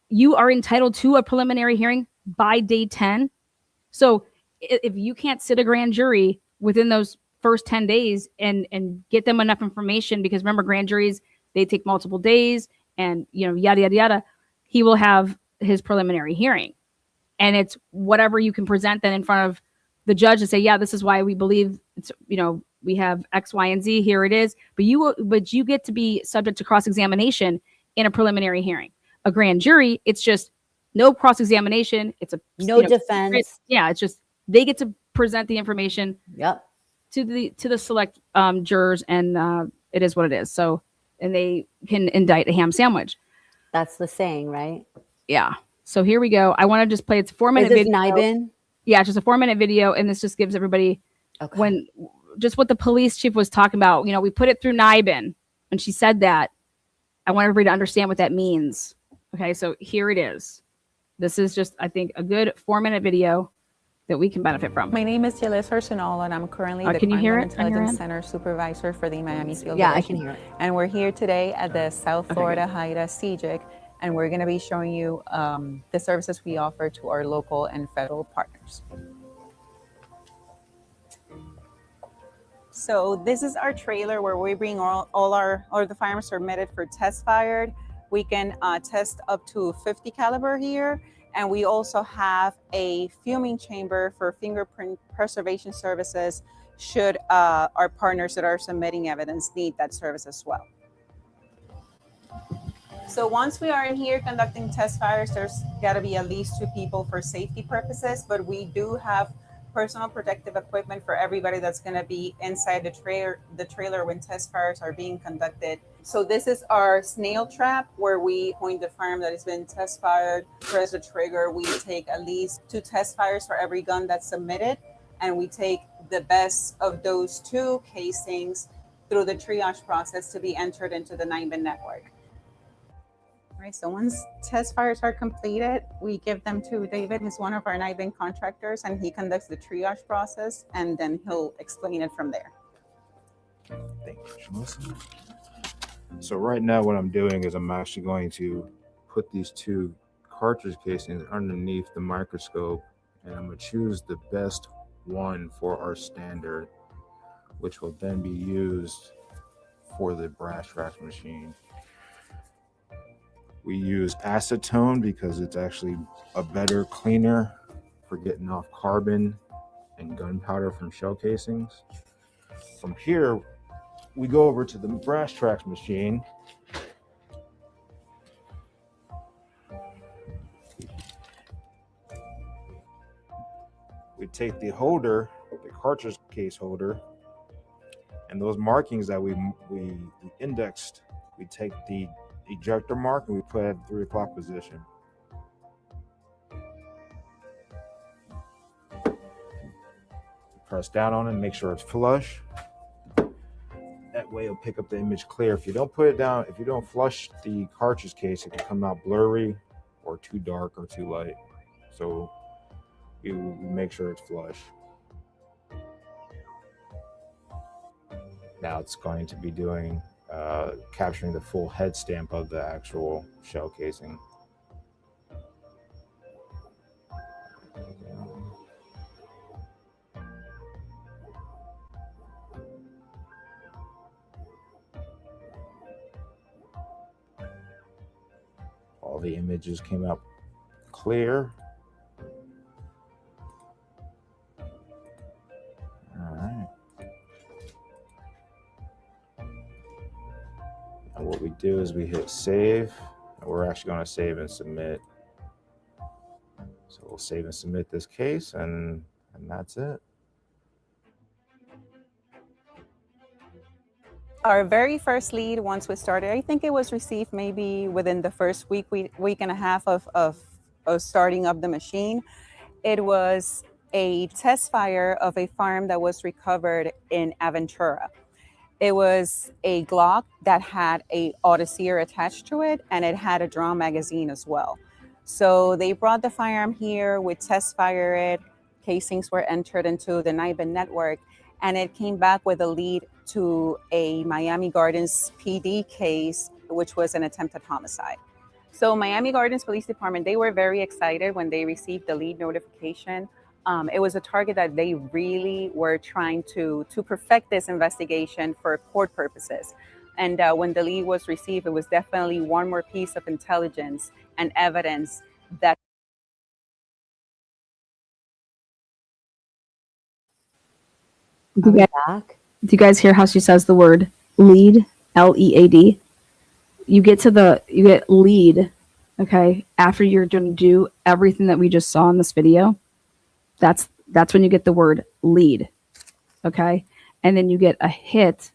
you are entitled to a preliminary hearing by day 10, so if you can't sit a grand jury within those first 10 days and get them enough information, because remember, grand juries, they take multiple days and yada yada yada, he will have his preliminary hearing, and it's whatever you can present then in front of the judge to say, yeah, this is why we believe it's, we have X, Y, and Z, here it is. But you get to be subject to cross-examination in a preliminary hearing. A grand jury, it's just no cross-examination. It's no defense. It's just they get to present the information to the select jurors, and it is what it is. So, and they can indict a ham sandwich. That's the saying, right? Yeah. So here we go. I want to just play. It's a 4-minute video. NIBIN? Yeah, it's just a 4-minute video, and this just gives everybody just what the police chief was talking about. We put it through NIBIN, and she said that. I want everybody to understand what that means. Okay, so here it is. This is just, I think, a good 4-minute video that we can benefit from. My name is Yelis Arsenal, and I'm currently the Crime Intelligence Center Supervisor for the Miami Field Division. I can hear it. And we're here today at the South Florida HIDA CJIC, and we're going to be showing you the services we offer to our local and federal partners. So this is our trailer where we bring all the firearms submitted for test fired. We can test up to 50 caliber here. And we also have a fuming chamber for fingerprint preservation services should our partners that are submitting evidence need that service as well. So once we are in here conducting test fires, there's got to be at least 2 people for safety purposes, but we do have personal protective equipment for everybody that's going to be inside the trailer when test fires are being conducted. So this is our snail trap where we point the firearm that has been test fired, press the trigger. We take at least 2 test fires for every gun that's submitted, and we take the best of those 2 casings through the triage process to be entered into the NIBIN network. All right, so once test fires are completed, we give them to David, who's one of our NIBIN contractors, and he conducts the triage process, and then he'll explain it from there. Thank you, Shalissa. So right now what I'm doing is I'm actually going to put these 2 cartridge casings underneath the microscope, and I'm going to choose the best one for our standard, which will then be used for the brass trash machine. We use acetone because it's actually a better cleaner for getting off carbon and gunpowder from shell casings. From here, we go over to the brass tracks machine. We take the holder, the cartridge case holder, And those markings that we indexed, we take the ejector mark and we put it at the 3 o'clock position. Press down on it and make sure it's flush. That way it'll pick up the image clear. If you don't put it down, if you don't flush the cartridge case, it can come out blurry or too dark or too light. So you make sure it's flush. Now it's going to be doing capturing the full head stamp of the actual shell casing. All the images came out clear. All right. And what we do is we hit save, and we're actually going to save and submit. So we'll save and submit this case, and that's it. Our very first lead, once we started, I think it was received maybe within the first week and a half of starting up the machine. It was a test fire of a firearm that was recovered in Aventura. It was a Glock that had a autoseer attached to it, and it had a drawn magazine as well. So they brought the firearm here, we test fire it, casings were entered into the NIBIN network, and it came back with a lead to a Miami Gardens PD case, which was an attempted homicide. So Miami Gardens Police Department, they were very excited when they received the lead notification. It was a target that they really were trying to perfect this investigation for court purposes. And when the lead was received, it was definitely one more piece of intelligence and evidence that Are we back? Do you guys hear how she says the word lead, L-E-A-D? You get lead, okay, after you're going to do everything that we just saw in this video. That's when you get the word lead, okay? And then you get a hit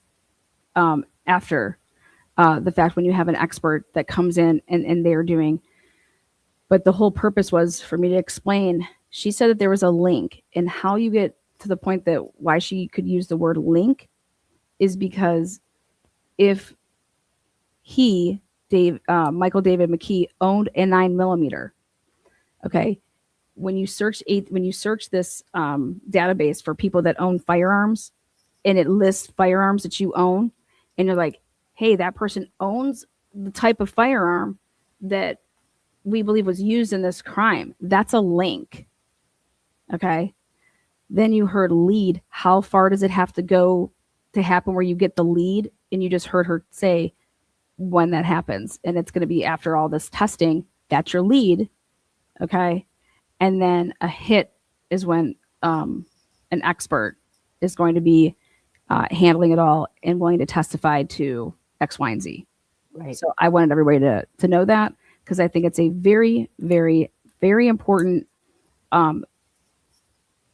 after the fact when you have an expert that comes in and they're doing. But the whole purpose was for me to explain. She said that there was a link, and how you get to the point that why she could use the word link is because if Michael David McKee owned a 9mm, okay, when you search this database for people that own firearms, and it lists firearms that you own, and you're like, hey, that person owns the type of firearm that we believe was used in this crime, that's a link. Okay. Then you heard lead. How far does it have to go to happen where you get the lead? And you just heard her say when that happens. And it's going to be after all this testing. That's your lead. Okay. And then a hit is when an expert is going to be handling it all and willing to testify to X, Y, and Z. Right. So I wanted everybody to know that, because I think it's a very, very, very important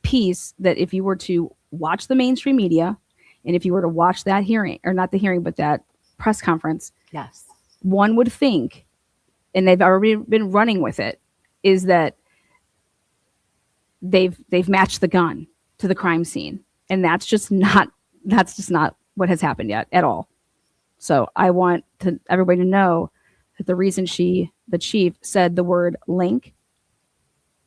piece that if you were to watch the mainstream media, and if you were to watch that hearing, or not the hearing, but that press conference, Yes, one would think, and they've already been running with it, is that they've matched the gun to the crime scene, and that's just not what has happened yet at all. So I want everybody to know that the reason the chief said the word link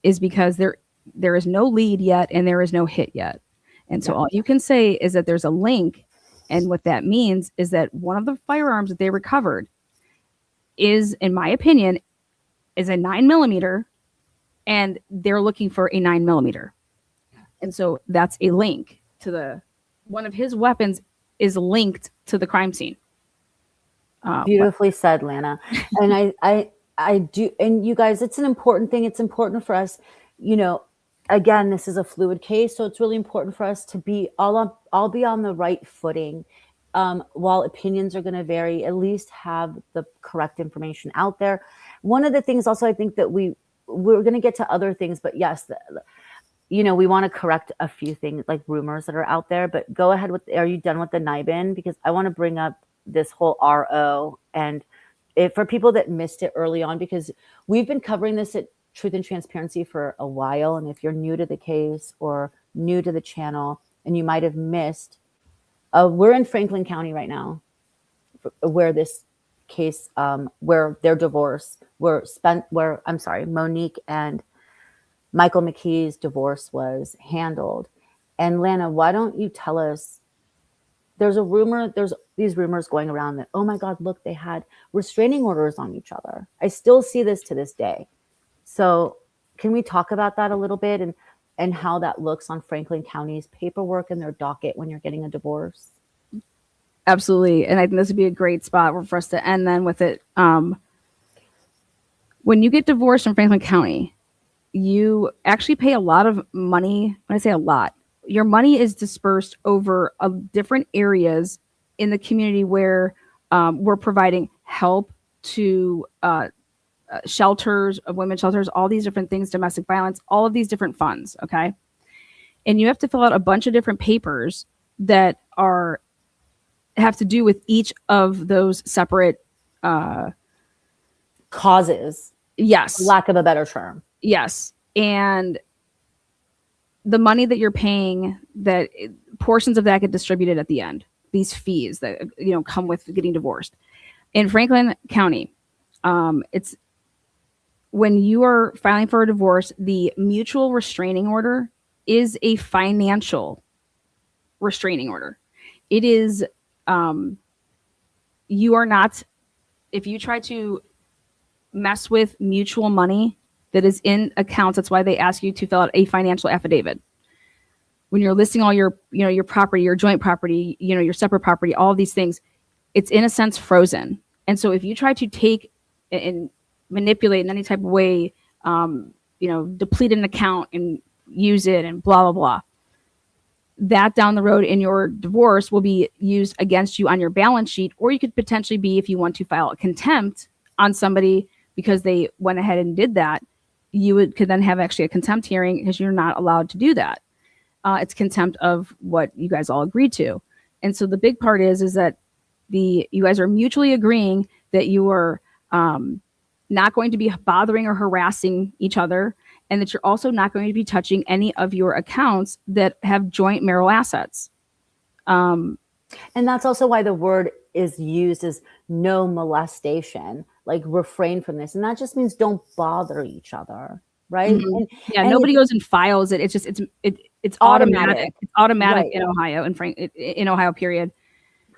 is because there is no lead yet and there is no hit yet. And so all you can say is that there's a link. And what that means is that one of the firearms that they recovered is, in my opinion, is a 9mm, and they're looking for a 9mm. And so that's a link to one of his weapons is linked to the crime scene. beautifully said, Lana. And I do, and you guys, it's an important thing. It's important for us, again, this is a fluid case, so it's really important for us to be all be on the right footing. While opinions are going to vary, at least have the correct information out there. One of the things also, I think that we're going to get to other things, but yes, we want to correct a few things like rumors that are out there, but go ahead are you done with the NIBIN? Because I want to bring up this whole RO and for people that missed it early on, because we've been covering this at Truth and Transparency for a while. And if you're new to the case or new to the channel and you might have missed, we're in Franklin County right now where this case, where their divorce, Monique and Michael McKee's divorce was handled. And Lana, why don't you tell us, there's these rumors going around that, oh my God, look, they had restraining orders on each other. I still see this to this day. So can we talk about that a little bit and how that looks on Franklin County's paperwork and their docket when you're getting a divorce? Absolutely. And I think this would be a great spot for us to end then with it. When you get divorced in Franklin County, you actually pay a lot of money. When I say a lot, your money is dispersed over different areas in the community where we're providing help to shelters, women's shelters, all these different things, domestic violence, all of these different funds. Okay. And you have to fill out a bunch of different papers that have to do with each of those separate causes. Yes. For lack of a better term. Yes. And the money that you're paying, that portions of that get distributed at the end, these fees that, come with getting divorced. In Franklin County, it's when you are filing for a divorce, the mutual restraining order is a financial restraining order. It is, you are not, if you try to mess with mutual money that is in accounts, that's why they ask you to fill out a financial affidavit. When you're listing all your property, your joint property, your separate property, all of these things, it's in a sense frozen. And so if you try to take and manipulate in any type of way, deplete an account and use it and blah, blah, blah, that down the road in your divorce will be used against you on your balance sheet, or you could potentially be, if you want to file a contempt on somebody because they went ahead and did that, could then have actually a contempt hearing because you're not allowed to do that. It's contempt of what you guys all agreed to. And so the big part is that you guys are mutually agreeing that you are not going to be bothering or harassing each other, and that you're also not going to be touching any of your accounts that have joint marital assets. And that's also why the word is used as no molestation, like refrain from this. And that just means don't bother each other, right? Mm-hmm. And nobody goes and files it. It's just, it's automatic. It's automatic, right, in Ohio, in Ohio, period.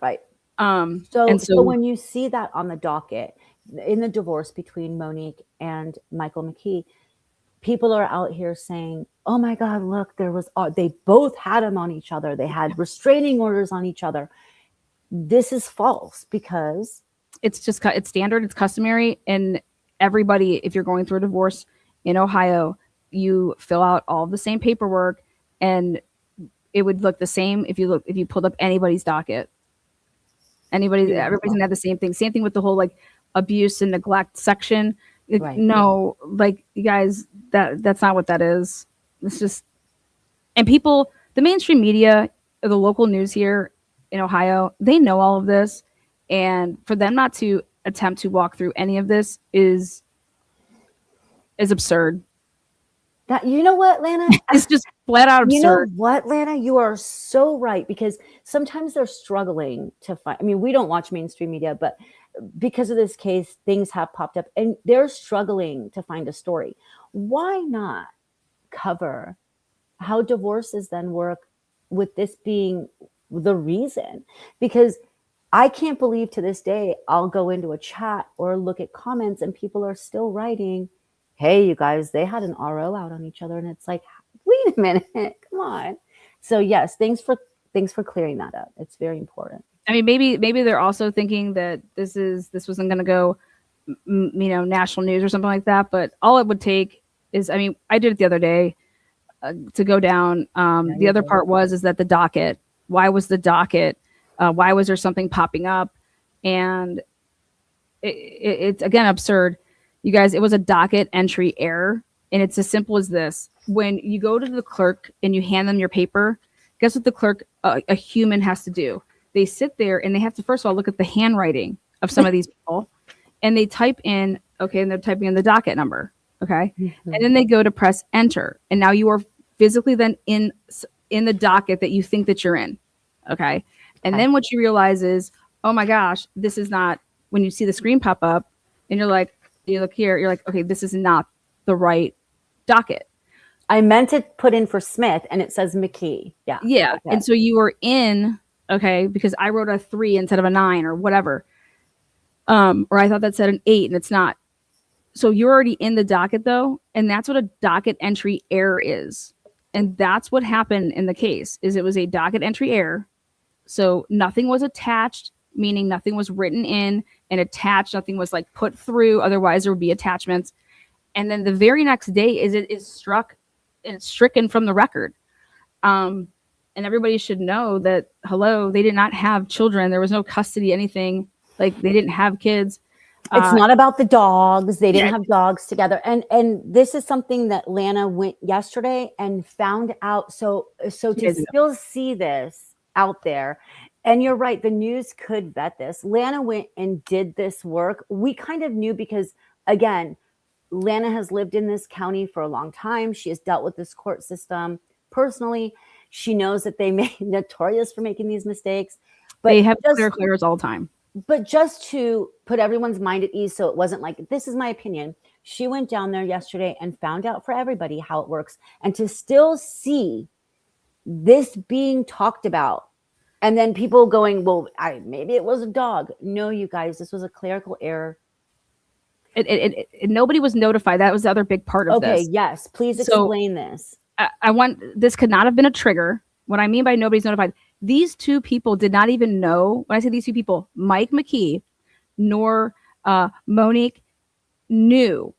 Right. So when you see that on the docket in the divorce between Monique and Michael McKee, people are out here saying, oh my God, look, they both had them on each other. They had restraining orders on each other. This is false because it's standard, it's customary. And everybody, if you're going through a divorce in Ohio, you fill out all the same paperwork, and it would look the same if you pulled up anybody's docket. Everybody's gonna have the same thing. Same thing with the whole like abuse and neglect section. Right. No, like you guys, that's not what that is. It's just, and people, the mainstream media, the local news here in Ohio, they know all of this, and for them not to attempt to walk through any of this is absurd. That, you know what, Lana? It's just flat out absurd. You know what, Lana? You are so right, because sometimes they're struggling to find. I mean, we don't watch mainstream media, but because of this case, things have popped up and they're struggling to find a story. Why not cover how divorces then work with this being the reason? Because I can't believe to this day, I'll go into a chat or look at comments and people are still writing, hey, you guys, they had an RO out on each other. And it's like, wait a minute, come on. So yes, thanks for clearing that up. It's very important. I mean, maybe they're also thinking that this wasn't going to go, national news or something like that. But all it would take is, I mean, I did it the other day to go down. The other part is that the docket. Why was the docket? Why was there something popping up? And it's again absurd. You guys, it was a docket entry error, and it's as simple as this. when you go to the clerk and you hand them your paper, guess what the clerk, a human, has to do? They sit there and they have to, first of all, look at the handwriting of some of these people, and they type in, okay, and they're typing in the docket number, okay? Mm-hmm. And then they go to press enter. And now you are physically then in the docket that you think that you're in, okay? And then what you realize is, oh my gosh, this is not, when you see the screen pop up and you're like, you look here, you're like, okay, this is not the right docket. I meant to put in for Smith and it says McKee. Yeah. Yeah. Okay. And so you were in, okay, because I wrote a 3 instead of a 9 or whatever. Or I thought that said an 8 and it's not. So you're already in the docket though. And that's what a docket entry error is. And that's what happened in the case, is it was a docket entry error. So nothing was attached, meaning nothing was written in and attached. Nothing was like put through. Otherwise there would be attachments. And then the very next day it is struck and it's stricken from the record. And everybody should know that, hello, they did not have children. There was no custody, anything. Like, they didn't have kids. It's not about the dogs. They didn't have dogs together. And this is something that Lana went yesterday and found out. So to still see this out there, and you're right, the news could vet this. Lana went and did this work. We kind of knew because, again, Lana has lived in this county for a long time. She has dealt with this court system personally. She knows that they made notorious for making these mistakes. But they have clears all the time. But just to put everyone's mind at ease, so it wasn't like, this is my opinion. She went down there yesterday and found out for everybody how it works. And to still see this being talked about, and then people going, well, maybe it was a dog. No, you guys, this was a clerical error. Nobody was notified. That was the other big part of this. Okay, yes. Please explain this. I want, this could not have been a trigger. What I mean by nobody's notified, these two people did not even know. When I say these two people, Mike McKee nor Monique knew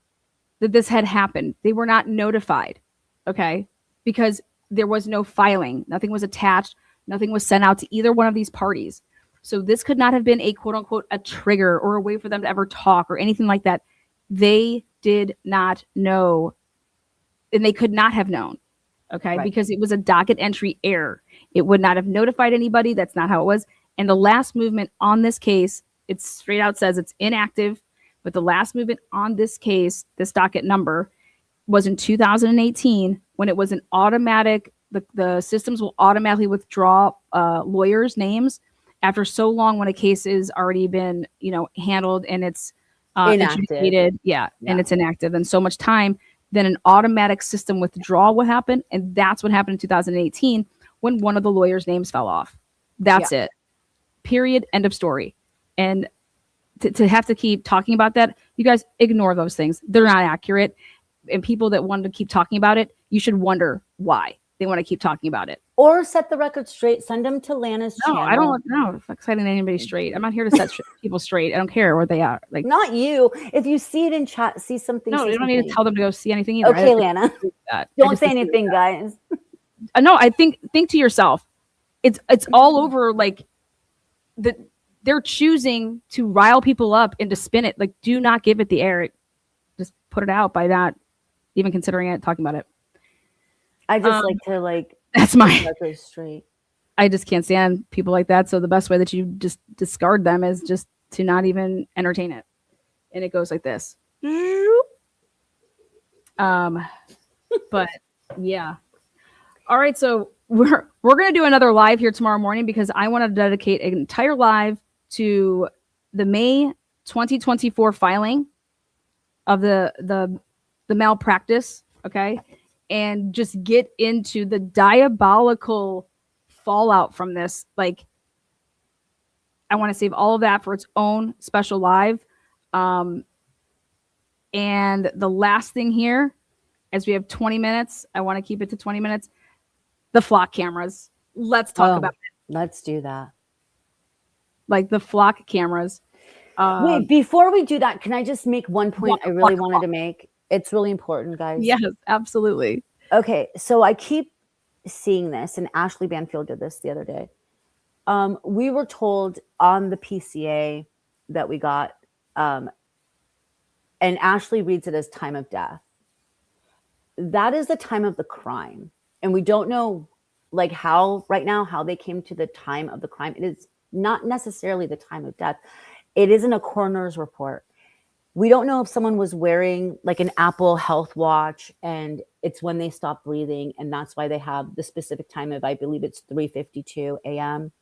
that this had happened. They were not notified, okay? Because there was no filing. Nothing was attached. Nothing was sent out to either one of these parties. So this could not have been a quote unquote a trigger or a way for them to ever talk or anything like that. They did not know, and they could not have known, okay? Right. Because it was a docket entry error. It would not have notified anybody. That's not how it was. And the last movement on this case, it straight out says it's inactive, but the last movement on this case, this docket number, was in 2018 when it was an automatic, the systems will automatically withdraw lawyers' names after so long when a case is already been, handled and it's inactive. Yeah, and it's inactive and so much time, then an automatic system withdrawal will happen. And that's what happened in 2018 when one of the lawyers' names fell off. That's it. Period. End of story. And to have to keep talking about that, you guys ignore those things. They're not accurate. And people that want to keep talking about it, you should wonder why they want to keep talking about it. Or set the record straight. Send them to Lana's channel. I don't know. It's setting anybody straight. I'm not here to set people straight. I don't care where they are. Like, not you. If you see it in chat, see something. No, you don't need to tell them to go see anything either. Okay, Lana. Don't say anything, guys. No, I think to yourself. It's all over. Like they're choosing to rile people up and to spin it. Like, do not give it the air. Just put it out by not even considering it, talking about it. I just like to that's my straight. I just can't stand people like that. So the best way that you just discard them is just to not even entertain it. And it goes like this. But yeah. All right. So we're going to do another live here tomorrow morning because I want to dedicate an entire live to the May 2024 filing of the malpractice. Okay. And just get into the diabolical fallout from this. Like, I want to save all of that for its own special live. And the last thing here, as we have 20 minutes, I want to keep it to 20 minutes. The flock cameras. Let's talk about it. Let's do that. Like the flock cameras. Wait, before we do that, can I just make one point I really wanted to make? It's really important, guys. Yes, absolutely. Okay, so I keep seeing this, and Ashley Banfield did this the other day. We were told on the PCA that we got, and Ashley reads it as time of death. that is the time of the crime. And we don't know like how right now, how they came to the time of the crime. It is not necessarily the time of death. It isn't a coroner's report. We don't know if someone was wearing like an Apple Health watch and it's when they stop breathing. And that's why they have the specific time of, I believe it's 3:52 a.m.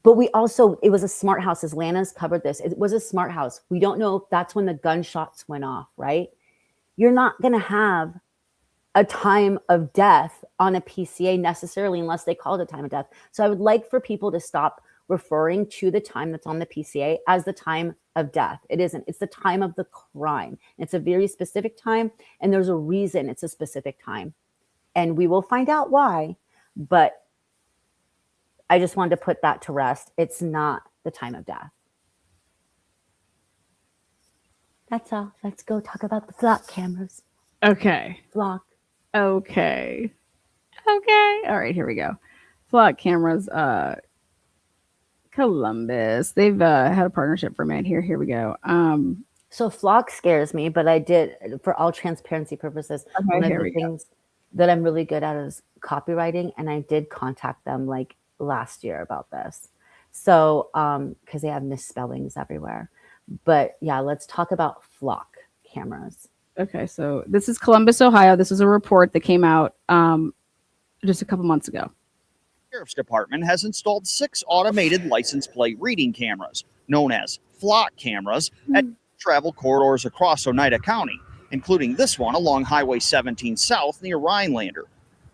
But we also, it was a smart house, as Lana's covered this. It was a smart house. We don't know if that's when the gunshots went off, right? You're not going to have a time of death on a PCA necessarily unless they call it a time of death. So I would like for people to stop referring to the time that's on the PCA as the time of death. It isn't. It's the time of the crime. It's a very specific time, and there's a reason it's a specific time. And we will find out why, but I just wanted to put that to rest. It's not the time of death. That's all. Let's go talk about the flock cameras. Okay. Flock. Okay. Okay. All right, here we go. Flock cameras. Columbus. They've had a partnership for a minute. Here we go. So flock scares me, but I did, for all transparency purposes, Okay, one of the things that I'm really good at is copywriting, and I did contact them like last year about this. So, because they have misspellings everywhere. But yeah, let's talk about flock cameras. Okay, so this is Columbus, Ohio. This is a report that came out just a couple months ago. Sheriff's Department has installed 6 automated license plate reading cameras, known as flock cameras, at travel corridors across Oneida County, including this one along Highway 17 South near Rhinelander.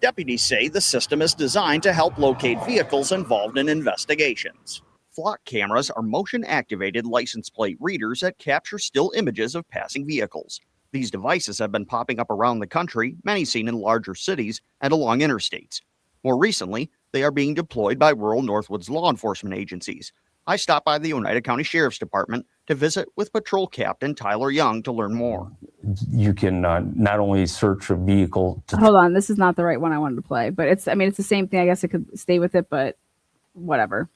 Deputies say the system is designed to help locate vehicles involved in investigations. Flock cameras are motion-activated license plate readers that capture still images of passing vehicles. These devices have been popping up around the country, many seen in larger cities and along interstates. More recently, they are being deployed by rural Northwoods law enforcement agencies. I stopped by the Oneida County Sheriff's Department to visit with Patrol Captain Tyler Young to learn more. You can not only search a vehicle to Hold on, this is not the right one I wanted to play, but it's the same thing. I guess I could stay with it, but whatever.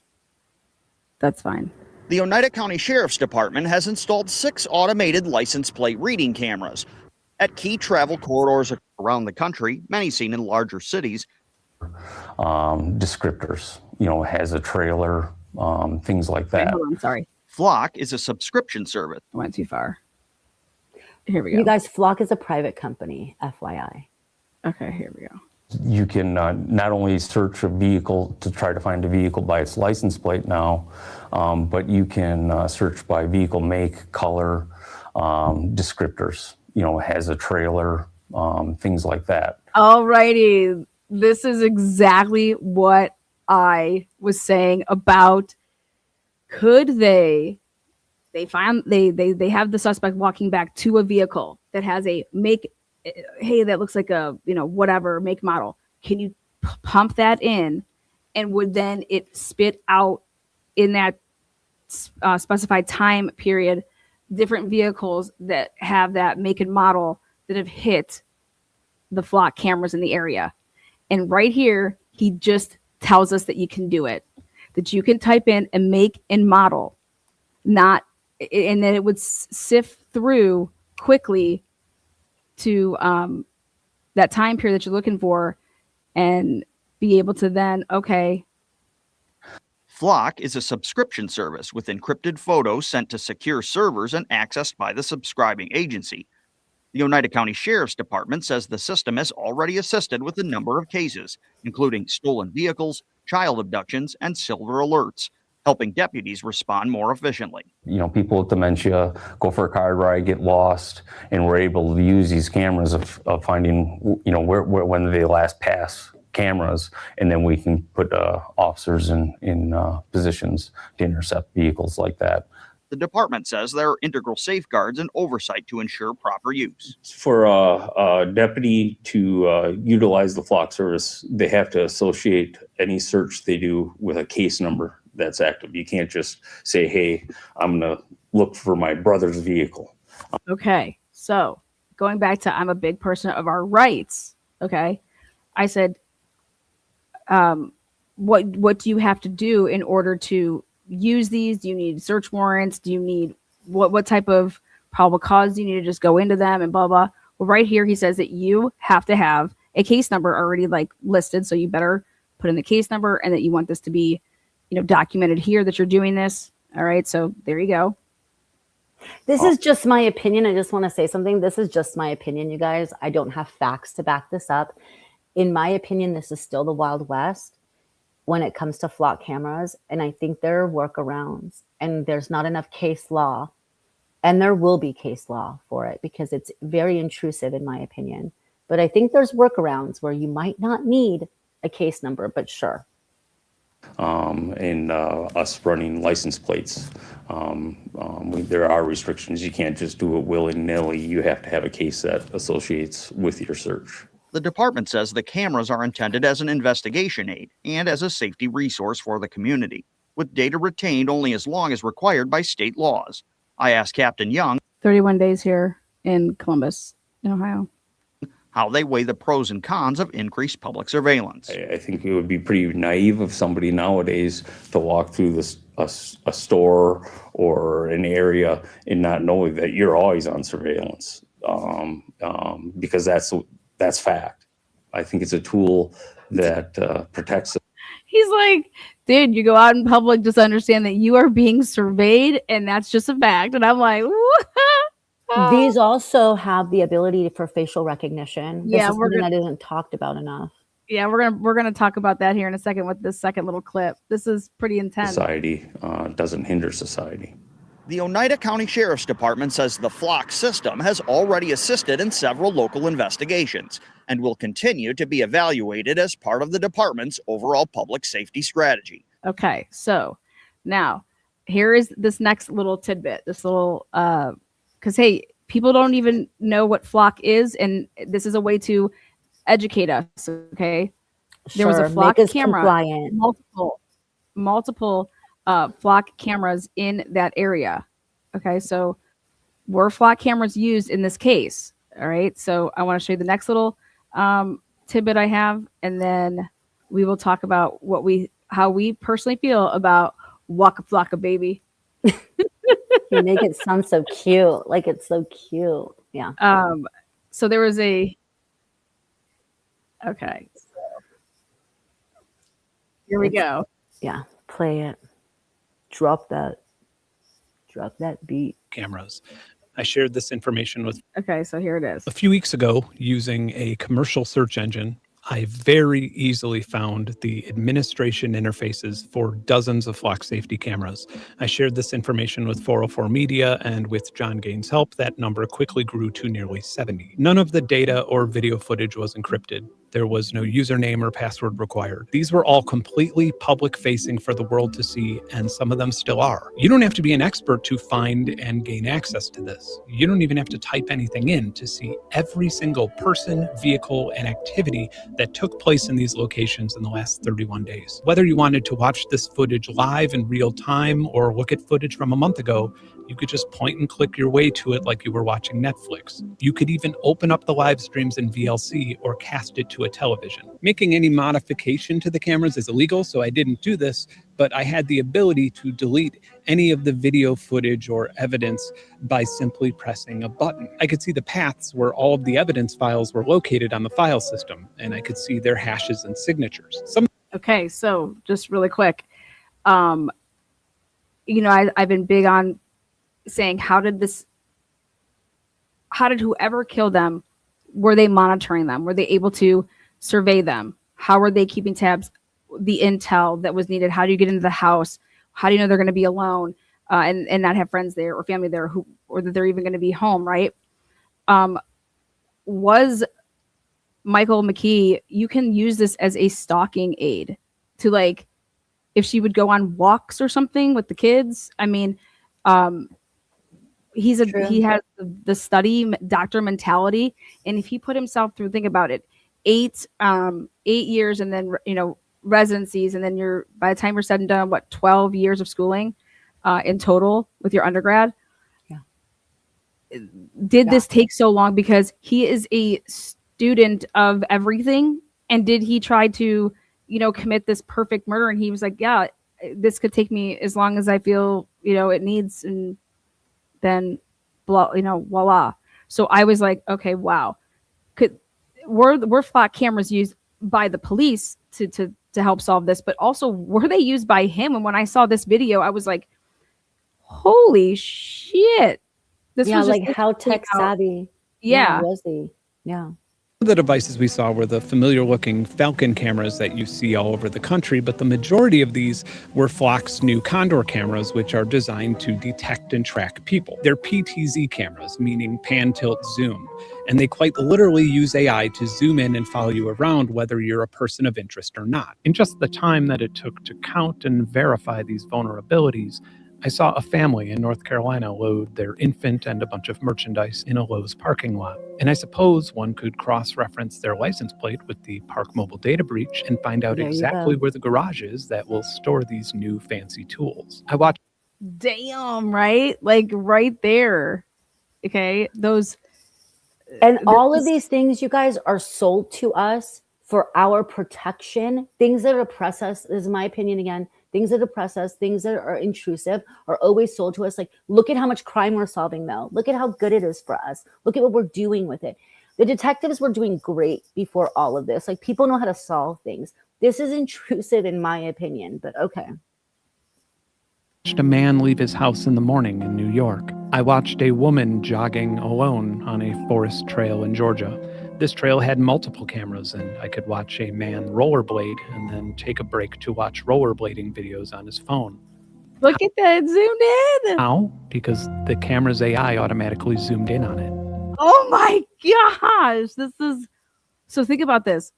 That's fine. The Oneida County Sheriff's Department has installed 6 automated license plate reading cameras at key travel corridors around the country, many seen in larger cities. Descriptors, has a trailer, things like that. Wait, hold on, sorry. Flock is a subscription service. I went too far. Here we go. You guys, Flock is a private company, FYI. Okay, here we go. You can not only search a vehicle to try to find a vehicle by its license plate now, but you can search by vehicle make, color, descriptors, has a trailer, things like that. All righty. This is exactly what I was saying about could they have the suspect walking back to a vehicle that has a make, hey, that looks like a, whatever make model. Can you pump that in, and would then it spit out in that specified time period different vehicles that have that make and model that have hit the flock cameras in the area? And right here, he just tells us that you can do it, that you can type in a make and model, and then it would sift through quickly to that time period that you're looking for and be able to then, okay. Flock is a subscription service with encrypted photos sent to secure servers and accessed by the subscribing agency. The Oneida County Sheriff's Department says the system has already assisted with a number of cases, including stolen vehicles, child abductions, and silver alerts, helping deputies respond more efficiently. People with dementia go for a car ride, get lost, and we're able to use these cameras of finding, where when they last pass cameras, and then we can put officers in positions to intercept vehicles like that. The department says there are integral safeguards and oversight to ensure proper use. For a deputy to utilize the flock service, they have to associate any search they do with a case number that's active. You can't just say, hey, I'm going to look for my brother's vehicle. Okay, so going back to I'm a big person of our rights, okay? I said, what do you have to do in order to use these? Do you need search warrants? Do you need what type of probable cause do you need to just go into them and blah blah? Well, right here, he says that you have to have a case number already like listed. So you better put in the case number and that you want this to be, documented here that you're doing this. All right. So there you go. This is just my opinion. I just want to say something. This is just my opinion, you guys. I don't have facts to back this up. In my opinion, this is still the Wild West when it comes to flock cameras. And I think there are workarounds, and there's not enough case law. And there will be case law for it because it's very intrusive, in my opinion. But I think there's workarounds where you might not need a case number, but sure. And us running license plates. There are restrictions. You can't just do it willy-nilly. You have to have a case that associates with your search. The department says the cameras are intended as an investigation aid and as a safety resource for the community, with data retained only as long as required by state laws. I asked Captain Young 31 days here in Columbus, in Ohio. How they weigh the pros and cons of increased public surveillance. I think it would be pretty naive of somebody nowadays to walk through a store or an area and not knowing that you're always on surveillance, because that's fact. I think it's a tool that protects. He's like, dude, you go out in public, just understand that you are being surveyed, and that's just a fact. And I'm like, These also have the ability for facial recognition. This Yeah, is something that isn't talked about enough. Yeah, we're gonna talk about that here in a second with this second little clip. This is pretty intense. Society doesn't hinder society. The Oneida County Sheriff's Department says the flock system has already assisted in several local investigations and will continue to be evaluated as part of the department's overall public safety strategy. Okay, so now here is this next little tidbit, this little, because hey, people don't even know what flock is, and this is a way to educate us. Okay, there was a flock camera, compliant. multiple flock cameras in that area. Okay, so were flock cameras used in this case? All right, so I want to show you the next little tidbit I have, and then we will talk about how we personally feel about Waka Flocka Baby. You make it sound so cute, like it's so cute. Yeah. So there was okay. So here we go. Yeah, play it. Drop that beat. Cameras. I shared this information with. Okay, so here it is. A few weeks ago, using a commercial search engine, I very easily found the administration interfaces for dozens of flock safety cameras. I shared this information with 404 Media, and with John Gaines' help, that number quickly grew to nearly 70. None of the data or video footage was encrypted. There was no username or password required. These were all completely public-facing for the world to see, and some of them still are. You don't have to be an expert to find and gain access to this. You don't even have to type anything in to see every single person, vehicle, and activity that took place in these locations in the last 31 days. Whether you wanted to watch this footage live in real time or look at footage from a month ago, you could just point and click your way to it like you were watching Netflix. You could even open up the live streams in VLC or cast it to a television. Making any modification to the cameras is illegal, so I didn't do this, but I had the ability to delete any of the video footage or evidence by simply pressing a button. I could see the paths where all of the evidence files were located on the file system, and I could see their hashes and signatures. Okay, so just really quick, I've been big on saying, how did whoever killed them, were they monitoring them? Were they able to survey them? How were they keeping tabs? The intel that was needed. How do you get into the house? How do you know they're going to be alone and not have friends there or family there or that they're even going to be home, right? Was Michael McKee, you can use this as a stalking aid to, like, if she would go on walks or something with the kids. I mean, he has the study doctor mentality, and if he put himself through, think about it, 8 years, and then residencies, and then by the time you're said and done, 12 years of schooling in total with your undergrad. Yeah. Did this take so long because he is a student of everything? And did he try to commit this perfect murder? And he was like, yeah, this could take me as long as I feel it needs, and then voila. So I was like, okay, wow. Were flock cameras used by the police to help solve this, but also were they used by him? And when I saw this video, I was like, holy shit. This was just like how tech savvy Yeah. was he? Yeah. The devices we saw were the familiar looking Falcon cameras that you see all over the country, but the majority of these were Flock's new Condor cameras, which are designed to detect and track people. They're PTZ cameras, meaning pan, tilt, zoom, and they quite literally use AI to zoom in and follow you around whether you're a person of interest or not. In just the time that it took to count and verify these vulnerabilities, I saw a family in North Carolina load their infant and a bunch of merchandise in a Lowe's parking lot. And I suppose one could cross-reference their license plate with the Park Mobile data breach and find out exactly where the garage is that will store these new fancy tools. I watched. Damn, right? Like right there. Okay. And all of these things, you guys, are sold to us for our protection. Things that oppress us, this is my opinion again, things that oppress us, things that are intrusive are always sold to us. Like, look at how much crime we're solving though. Look at how good it is for us. Look at what we're doing with it. The detectives were doing great before all of this. Like, people know how to solve things. This is intrusive in my opinion, but okay. A man leave his house in the morning in New York. I watched a woman jogging alone on a forest trail in Georgia. This trail had multiple cameras, and I could watch a man rollerblade and then take a break to watch rollerblading videos on his phone. Look at that, zoomed in. How? Because the camera's AI automatically zoomed in on it. Oh my gosh. This is so, think about this.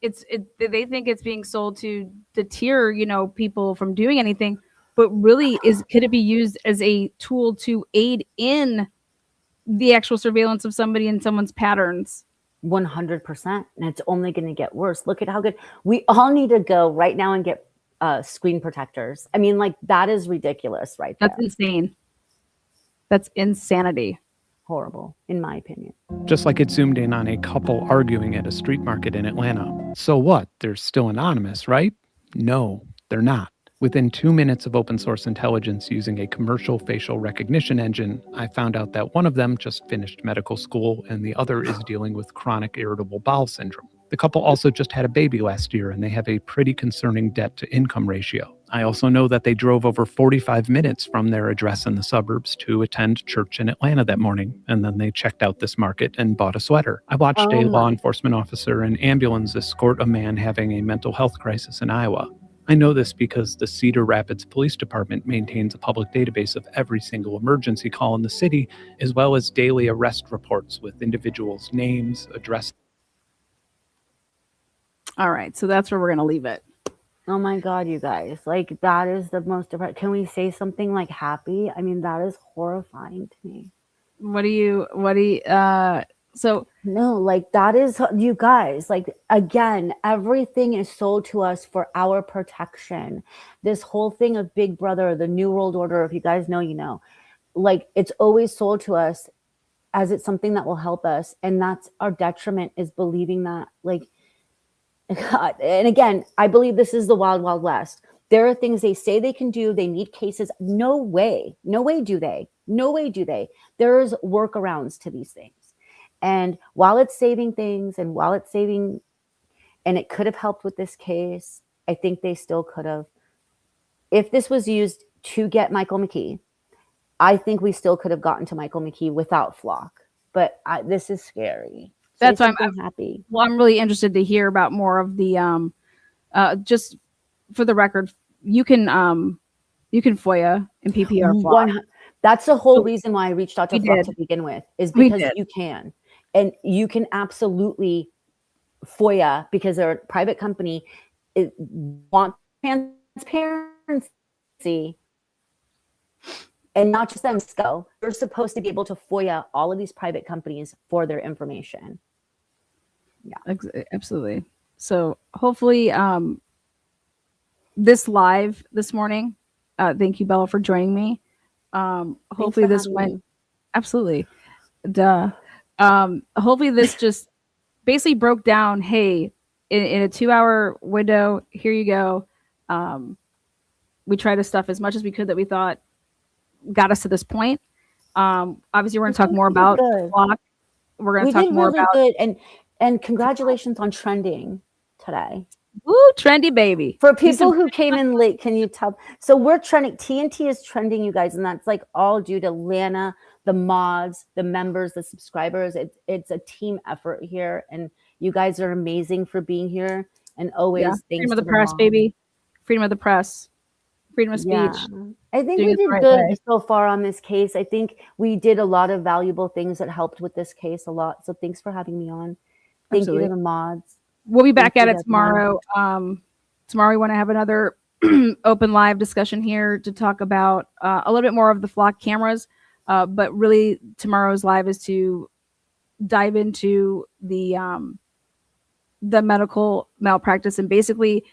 They think it's being sold to deter, people from doing anything, but really could it be used as a tool to aid in the actual surveillance of somebody and someone's patterns? 100%. And it's only going to get worse. Look at how good we all need to go right now and get screen protectors. I mean, like, that is ridiculous, right? That's insane. That's insanity. Horrible, in my opinion. Just like it zoomed in on a couple arguing at a street market in Atlanta. So what? They're still anonymous, right? No, they're not. Within 2 minutes of open source intelligence using a commercial facial recognition engine, I found out that one of them just finished medical school and the other is dealing with chronic irritable bowel syndrome. The couple also just had a baby last year and they have a pretty concerning debt to income ratio. I also know that they drove over 45 minutes from their address in the suburbs to attend church in Atlanta that morning, and then they checked out this market and bought a sweater. I watched a law enforcement officer and ambulance escort a man having a mental health crisis in Iowa. I know this because the Cedar Rapids Police Department maintains a public database of every single emergency call in the city, as well as daily arrest reports with individuals' names, addresses. All right, so that's where we're going to leave it. Oh my God, you guys. Like, that is the most depressing. Can we say something like happy? I mean, that is horrifying to me. So no, like, that is, you guys, like, again, everything is sold to us for our protection. This whole thing of Big Brother, the New World Order, if you guys know, you know, like, it's always sold to us as it's something that will help us. And that's our detriment, is believing that, like, God. And again, I believe this is the wild, wild west. There are things they say they can do. They need cases. No way. No way do they. No way do they. There's workarounds to these things. And while it's saving things and while it's saving, and it could have helped with this case, I think they still could have. If this was used to get Michael McKee, I think we still could have gotten to Michael McKee without Flock. But this is scary. That's why I'm happy. Well, I'm really interested to hear about more of the just for the record, you can FOIA and PPR Flock. That's the whole reason why I reached out to Flock to begin with, is because you can. And you can absolutely FOIA, because they're a private company. It want transparency. And not just them, so you're supposed to be able to FOIA all of these private companies for their information. Yeah, absolutely. So hopefully this live this morning, thank you, Bella, for joining me. Hopefully this went, absolutely. Duh. Hopefully this just basically broke down, hey, in a 2-hour window, here you go. We tried to stuff as much as we could that we thought got us to this point. Obviously, we're going to I talk think more we did about good. flock. We're going We to talk did more really about good, and congratulations on trending today. Ooh, trendy baby. For people who came in late, can you tell? So we're trending. TNT is trending, you guys, and that's like all due to Lana, the mods, the members, the subscribers. It's a team effort here, and you guys are amazing for being here. And always thanks freedom of to the press, mods. baby. Freedom of the press. Freedom of Yeah, speech. I think Doing we it the did right good way. so far on this case. I think we did a lot of valuable things that helped with this case a lot. So thanks for having me on. Thank Absolutely. you to the mods. We'll be back Thank at you, it tomorrow. Tomorrow we want to have another open live discussion here to talk about a little bit more of the flock cameras. But really, tomorrow's live is to dive into the medical malpractice, and basically,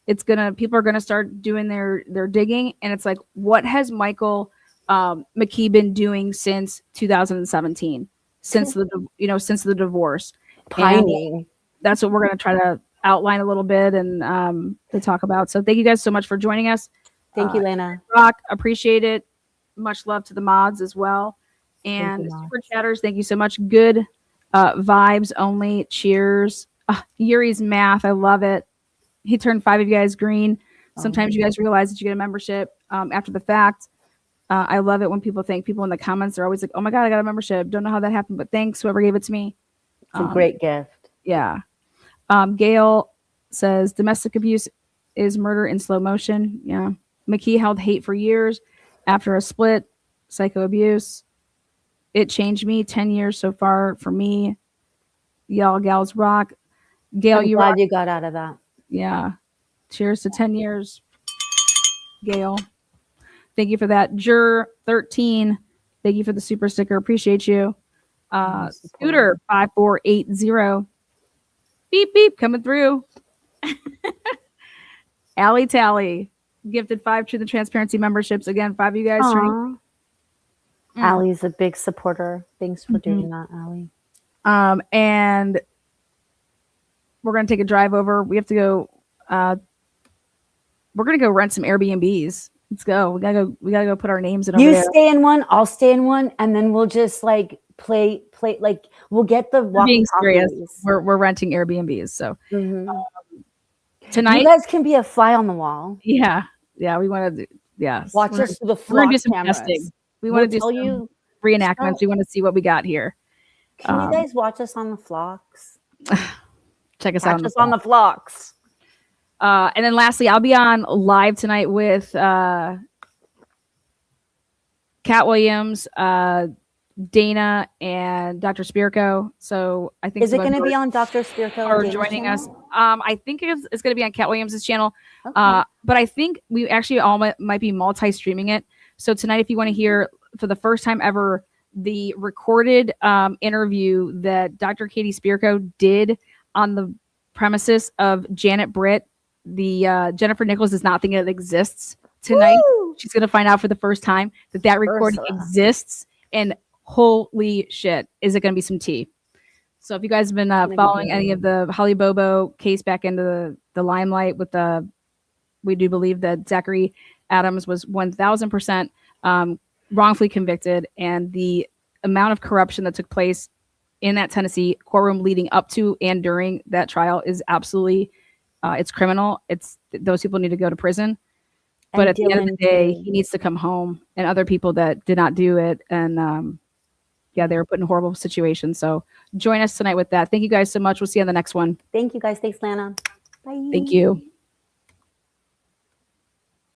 people are gonna start doing their digging, and it's like, what has Michael McKee been doing since 2017, since the divorce? Pining. And that's what we're gonna try to outline a little bit and to talk about. So thank you guys so much for joining us. Thank you, Lana. Rock, appreciate it. Much love to the mods as well. And you, mods. super chatters, thank you so much. Good vibes only. Cheers. Yuri's math, I love it. He turned 5 of you guys green. Sometimes you guys realize that you get a membership after the fact. I love it when people thank people in the comments. They're always like, oh my God, I got a membership. Don't know how that happened, but thanks, whoever gave it to me. It's a great gift. Yeah. Gail says domestic abuse is murder in slow motion. Yeah. McKee held hate for years after a split, psycho abuse. It changed me. 10 years so far for me. Y'all gals rock. Gail, I'm glad you got out of that. Yeah. Cheers to 10 years. Gail. Thank you for that. Jur 13. Thank you for the super sticker. Appreciate you. Scooter 5480. Beep beep coming through. Allie Tally gifted 5 Truth and Transparency memberships. Again, 5 of you guys turning. Allie's a big supporter. Thanks for doing that, Allie. And we're gonna take a drive over. We have to go. We're gonna go rent some Airbnbs. Let's go. We gotta go put our names in. You stay in one, I'll stay in one, and then we'll just like play. Like we'll get the walkie talkies. We're renting Airbnbs. So tonight, you guys can be a fly on the wall. Yeah, we want to. Yeah, watch us through the flock. We're gonna do some cameras. testing. We want to do some reenactments. We want to see what we got here. Can you guys watch us on the flocks? Check us out on the flocks. And then lastly, I'll be on live tonight with Kat Williams, Dana, and Dr. Spirko. So I think is it going to be on Dr. Spirko or joining us? I think it's going to be on Kat Williams' channel. Okay. But I think we actually all might be multi-streaming it. So tonight, if you want to hear for the first time ever the recorded interview that Dr. Katie Spirko did on the premises of Janet Britt, the Jennifer Nichols does not think it exists tonight. Woo! She's going to find out for the first time that recording exists, and holy shit, is it going to be some tea. So if you guys have been following any of the Holly Bobo case back into the limelight with we do believe that Zachary Adams was 1000% wrongfully convicted, and the amount of corruption that took place in that Tennessee courtroom leading up to and during that trial is absolutely it's criminal. Those people need to go to prison. But at the end of the day, he needs to come home, and other people that did not do it. And they were put in horrible situations. So join us tonight with that. Thank you guys so much. We'll see you on the next one. Thank you guys. Thanks, Lana. Bye. Thank you.